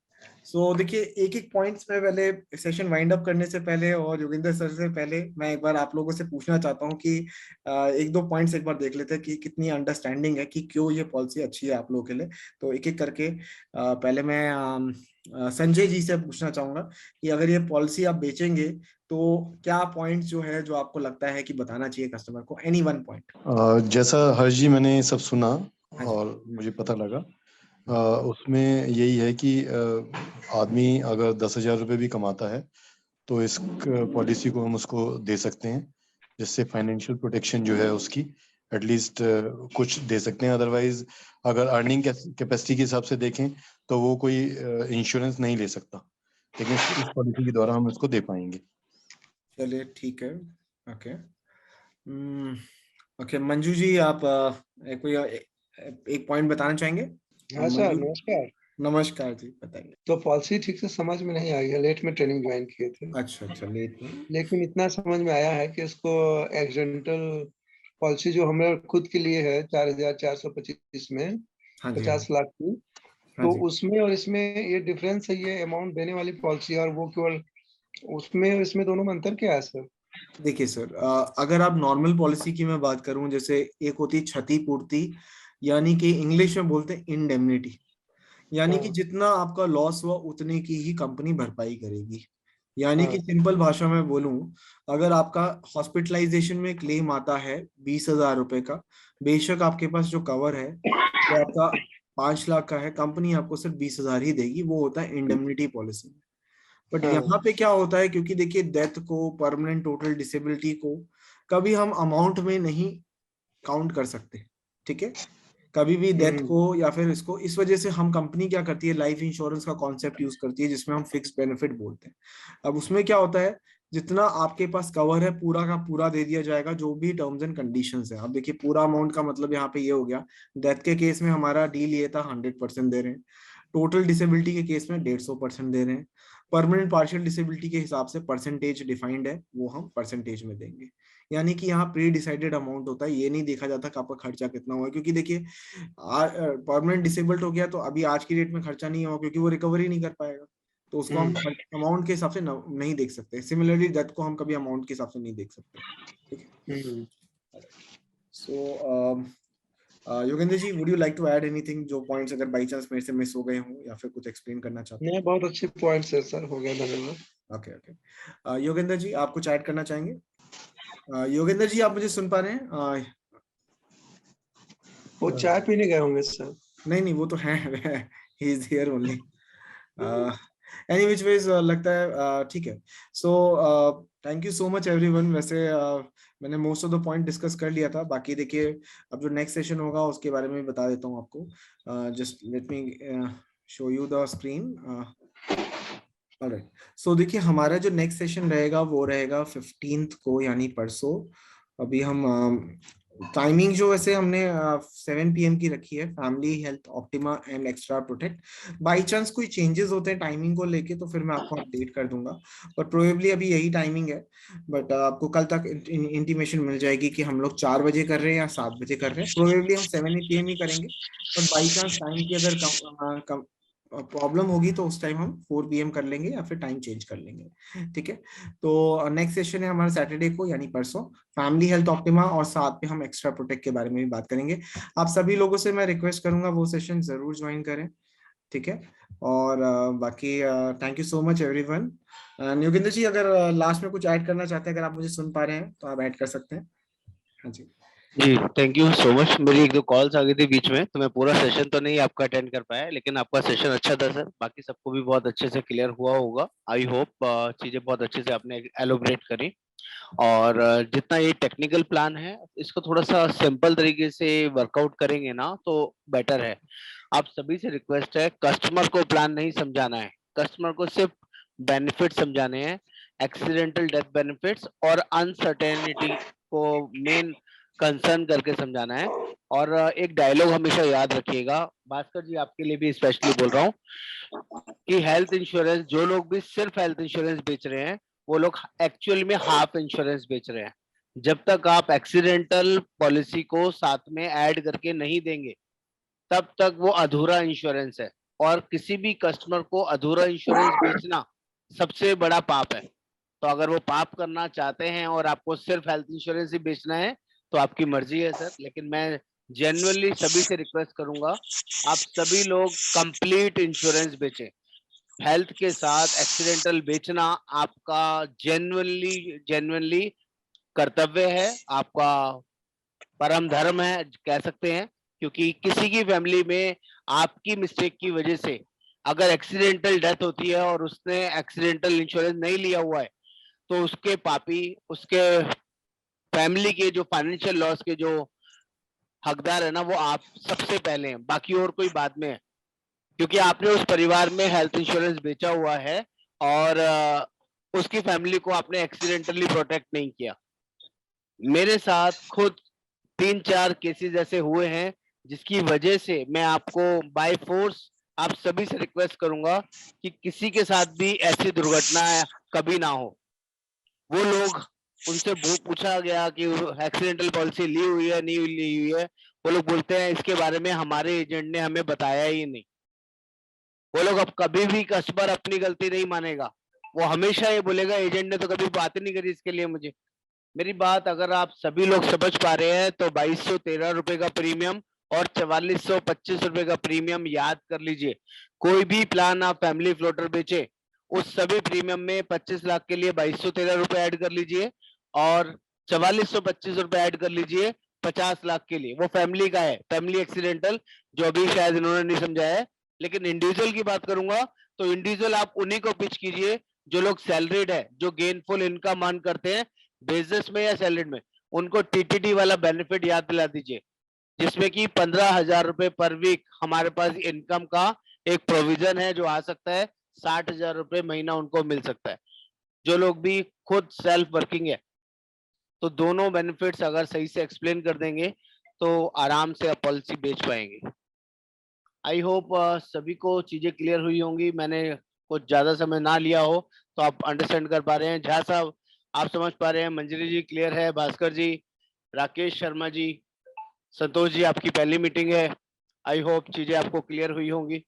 सो देखिए एक एक points में पहले सेशन वाइंड अप करने से पहले और योगिंदर सर से पहले मैं एक बार आप लोगों से पूछना चाहता हूँ कि एक दो पॉइंट्स एक बार देख लेते हैं कि कितनी अंडरस्टैंडिंग है कि क्यों ये पॉलिसी अच्छी है आप लोगों के लिए। तो एक एक करके पहले मैं संजय जी से पूछना चाहूंगा कि अगर ये पॉलिसी आप बेचेंगे तो क्या पॉइंट जो है जो आपको लगता है कि बताना चाहिए कस्टमर को, एनी वन पॉइंट। जैसा हर्ष जी मैंने सब सुना हाँ जी। और मुझे पता लगा, उसमें यही है कि आदमी अगर 10,000 रुपये भी कमाता है तो इस पॉलिसी को हम उसको दे सकते हैं, जिससे फाइनेंशियल प्रोटेक्शन जो है उसकी एटलीस्ट कुछ दे सकते हैं। अदरवाइज अगर अर्निंग कैपेसिटी के हिसाब से देखें तो वो कोई इंश्योरेंस नहीं ले सकता, लेकिन इस पॉलिसी के द्वारा हम उसको दे पाएंगे। चलिए ठीक है। ओके। ओके मंजू जी, आप कोई एक पॉइंट बताना चाहेंगे? हाँ सर, मंजू, नमस्कार। नमस्कार जी, बताइए। तो पॉलिसी ठीक से समझ में नहीं आई है, लेट में ट्रेनिंग ज्वाइन किए थे, अच्छा, लेट में। लेकिन इतना समझ में आया है कि इसको एक्सीडेंटल पॉलिसी जो हमें खुद के लिए है 4,425 में हाँ जी, 50 लाख की, हाँ तो जी। उसमें और इसमें ये डिफरेंस है, ये अमाउंट देने वाली पॉलिसी और वो केवल उसमें और इसमें दोनों में अंतर क्या है सर? देखिए सर, अगर आप नॉर्मल पॉलिसी की मैं बात करूं, जैसे एक होती है क्षतिपूर्ति, यानी कि इंग्लिश में बोलते हैं इंडेमनिटी, यानी कि हाँ जितना आपका लॉस हुआ उतने की ही कंपनी भरपाई करेगी। यानी कि हाँ सिंपल भाषा में बोलूं, अगर आपका हॉस्पिटलाइजेशन में क्लेम आता है 20,000 रुपए का, बेशक आपके पास जो कवर है वो आपका 5 लाख का है, कंपनी आपको सिर्फ 20,000 ही देगी, वो होता है इंडेमनिटी पॉलिसी। बट हाँ यहाँ पे क्या होता है, क्योंकि देखिए डेथ को, परमानेंट टोटल डिसेबिलिटी को कभी हम अमाउंट में नहीं काउंट कर सकते, ठीक है? कभी भी डेथ हम्म को या फिर इसको, इस वजह से हम कंपनी क्या करती है, लाइफ इंश्योरेंस का कॉन्सेप्ट यूज करती है जिसमें हम फिक्स बेनिफिट बोलते हैं। अब उसमें क्या होता है, जितना आपके पास कवर है पूरा का पूरा दे दिया जाएगा, जो भी टर्म्स एंड कंडीशंस है। अब देखिए पूरा अमाउंट का मतलब यहाँ पे ये हो गया, डेथ के केस में हमारा डील ये था 100% दे रहे हैं, टोटल डिसेबिलिटी के केस में 150% दे रहे हैं, परमानेंट पार्शियल डिसेबिलिटी के हिसाब से परसेंटेज डिफाइंड है, वो हम परसेंटेज में देंगे। यानी कि यहाँ प्री डिसाइडेड अमाउंट होता है, ये नहीं देखा जाता कि आपका खर्चा कितना हुआ है, क्योंकि देखिए परमानेंट डिसेबल्ड हो गया तो अभी आज की डेट में खर्चा नहीं होगा, क्योंकि वो रिकवरी नहीं कर पाएगा, तो उसको हम अमाउंट के हिसाब से नहीं देख सकते। सिमिलरली डेथ को हम कभी अमाउंट के हिसाब से नहीं देख सकते, ठीक है? So Yogendra ji, would you like to add anything, जो पॉइंट्स अगर बाई चांस मेरे से मिस हो गए हों या फिर कुछ एक्सप्लेन करना चाहते नहीं, बहुत अच्छे पॉइंट्स है सर, हो गया, धन्यवाद। हैं? ओके, योगेंद्र जी, आप कुछ ऐड करना चाहेंगे? योगेंद्र जी, आप मुझे सुन पा रहे हैं? वो चाय पीने गए होंगे सर। नहीं, वो तो है, he is here only. Any which ways लगता है ठीक है। So thank you so much everyone. वैसे मैंने most of the point discuss कर लिया था, बाकी देखिए अब जो नेक्स्ट सेशन होगा उसके बारे में बता देता हूँ आपको। Just let me show you the screen. Alright, so देखिए हमारा जो नेक्स्ट सेशन रहेगा वो रहेगा 15th को, यानी परसों। अभी हम टाइमिंग जो वैसे हमने 7 PM की रखी है, family health optima and extra protect. By chance कोई चेंजेस होते हैं टाइमिंग को लेके तो फिर मैं आपको अपडेट कर दूंगा, पर प्रोबेबली अभी यही टाइमिंग है। बट आपको कल तक इंटीमेशन मिल जाएगी कि हम लोग 4 बजे कर रहे हैं या 7 बजे कर रहे हैं। प्रोबेबली हम 7 PM ही करेंगे, बट बाई चांस टाइम की अगर प्रॉब्लम होगी तो उस टाइम हम 4 PM कर लेंगे या फिर टाइम चेंज कर लेंगे, ठीक है? तो नेक्स्ट सेशन है हमारा सैटरडे को, यानी परसों, फैमिली हेल्थ ऑप्टिमा, और साथ में हम एक्स्ट्रा प्रोटेक्ट के बारे में भी बात करेंगे। आप सभी लोगों से मैं रिक्वेस्ट करूंगा वो सेशन जरूर ज्वाइन करें, ठीक है? और बाकी thank you so much everyone. Yogendra ji, अगर लास्ट में कुछ ऐड करना चाहते हैं, अगर आप मुझे सुन पा रहे हैं तो आप ऐड कर सकते हैं। हाँ जी जी, थैंक यू सो मच। मेरी एक दो कॉल्स आ गई थी बीच में, तो मैं पूरा सेशन तो नहीं आपका अटेंड कर पाया, लेकिन आपका सेशन अच्छा था सर। बाकी सबको भी बहुत अच्छे से क्लियर हुआ होगा। आई होप चीजें बहुत अच्छे से आपने एलोबरेट करी। और जितना ये टेक्निकल प्लान है इसको थोड़ा सा सिंपल तरीके से वर्कआउट करेंगे ना तो बेटर है। आप सभी से रिक्वेस्ट है, कस्टमर को प्लान नहीं समझाना है, कस्टमर को सिर्फ बेनिफिट समझाने हैं, एक्सीडेंटल डेथ बेनिफिट्स और अनसर्टेनिटी को मेन कंसर्न करके समझाना है। और एक डायलॉग हमेशा याद रखिएगा, भास्कर जी आपके लिए भी स्पेशली बोल रहा हूँ, कि हेल्थ इंश्योरेंस, जो लोग भी सिर्फ हेल्थ इंश्योरेंस बेच रहे हैं वो लोग एक्चुअल में हाफ इंश्योरेंस बेच रहे हैं। जब तक आप एक्सीडेंटल पॉलिसी को साथ में ऐड करके नहीं देंगे तब तक वो अधूरा इंश्योरेंस है। और किसी भी कस्टमर को अधूरा इंश्योरेंस बेचना सबसे बड़ा पाप है। तो अगर वो पाप करना चाहते हैं और आपको सिर्फ हेल्थ इंश्योरेंस ही बेचना है तो आपकी मर्जी है सर, लेकिन मैं जेन्युइनली सभी से रिक्वेस्ट करूंगा, आप सभी लोग कंप्लीट इंश्योरेंस बेचें। हेल्थ के साथ एक्सीडेंटल बेचना आपका जेन्युइनली कर्तव्य है, आपका परम धर्म है कह सकते हैं। क्योंकि किसी की फैमिली में आपकी मिस्टेक की वजह से अगर एक्सीडेंटल डेथ होती है और उसने एक्सीडेंटल इंश्योरेंस नहीं लिया हुआ है तो उसके पापी, उसके फैमिली के जो फाइनेंशियल लॉस के जो हकदार है ना, वो आप सबसे पहले हैं, बाकी और कोई बाद में है। क्योंकि आपने उस परिवार में हेल्थ इंश्योरेंस बेचा हुआ है और उसकी फैमिली को आपने एक्सीडेंटली प्रोटेक्ट नहीं किया। मेरे साथ खुद 3-4 केसेस ऐसे हुए हैं जिसकी वजह से मैं आपको बाय फोर्स आप सभी से रिक्वेस्ट करूंगा कि किसी के साथ भी ऐसी दुर्घटना कभी ना हो। वो लोग उनसे पूछा गया कि एक्सीडेंटल पॉलिसी ली हुई है नहीं ली हुई है, वो लोग बोलते हैं इसके बारे में हमारे एजेंट ने हमें बताया ही नहीं। वो लोग अब कभी भी कस्टमर अपनी गलती नहीं मानेगा, वो हमेशा ये बोलेगा एजेंट ने तो कभी बात ही नहीं करी इसके लिए मुझे। मेरी बात अगर आप सभी लोग समझ पा रहे हैं तो 2213 रुपए का प्रीमियम और 4425 रुपए का प्रीमियम याद कर लीजिए। कोई भी प्लान आप फैमिली फ्लोटर बेचे उस सभी प्रीमियम में 25 लाख के लिए 2213 रुपए ऐड कर लीजिए और 4425 रुपए ऐड कर लीजिए 50 लाख के लिए। वो फैमिली का है, फैमिली एक्सीडेंटल, जो अभी शायद इन्होंने नहीं समझाया है। लेकिन इंडिविजुअल की बात करूंगा तो इंडिविजुअल आप उन्हीं को पिच कीजिए जो लोग सैलरीड है, जो गेनफुल इनकम अर्न करते हैं बिजनेस में या सैलरीड में, उनको टीटीडी वाला बेनिफिट याद दिला दीजिए, जिसमें कि 15,000 रुपए पर वीक हमारे पास इनकम का एक प्रोविजन है जो आ सकता है। 60,000 रुपए महीना उनको मिल सकता है। जो लोग भी खुद सेल्फ वर्किंग है तो दोनों बेनिफिट्स अगर सही से एक्सप्लेन कर देंगे तो आराम से आप पॉलिसी बेच पाएंगे। आई होप सभी को चीजें क्लियर हुई होंगी। मैंने कुछ ज्यादा समय ना लिया हो तो आप अंडरस्टैंड कर पा रहे हैं। झा साहब आप समझ पा रहे हैं, मंजरी जी क्लियर है, भास्कर जी, राकेश शर्मा जी, संतोष जी आपकी पहली मीटिंग है। आई होप चीजें आपको क्लियर हुई होंगी।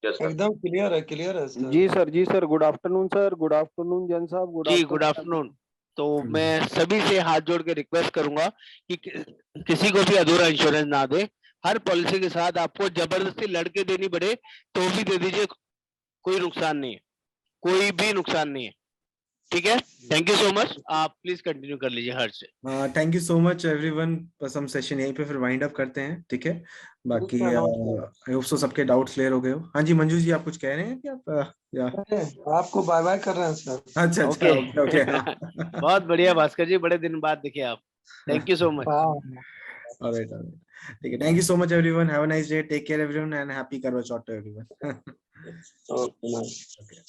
Yes, sir. एकदम क्लियर है सर। जी sir, good afternoon sir, good afternoon Jain साहब, जी गुड आफ्टरनून। तो मैं सभी से हाथ जोड़ के रिक्वेस्ट करूंगा कि किसी को भी अधूरा इंश्योरेंस ना दे। हर पॉलिसी के साथ आपको जबरदस्ती लड़के देनी पड़े तो भी दे दीजिए, कोई नुकसान नहीं है, कोई भी नुकसान नहीं है। ठीक है, थैंक यू सो मच। आप प्लीज कंटिन्यू कर लीजिए हर्ष से। Thank you so much everyone. बस हम सेशन यहीं पे फिर वाइंड अप करते हैं, ठीक है। बाकी आई होप सो सबके डाउट्स क्लियर हो गए हो। हाँ जी मंजू जी, आप कुछ कह रहे हैं कि आप या आपको बाय बाय कर रहे हैं सर। अच्छा ओके ओके बहुत बढ़िया भास्कर जी, बड़े दिन बाद दिखे आप। Thank you so much. Alright ठीक है। Thank you so much everyone. Have a nice day, take care everyone and happy Karva Chauth to everyone. Okay.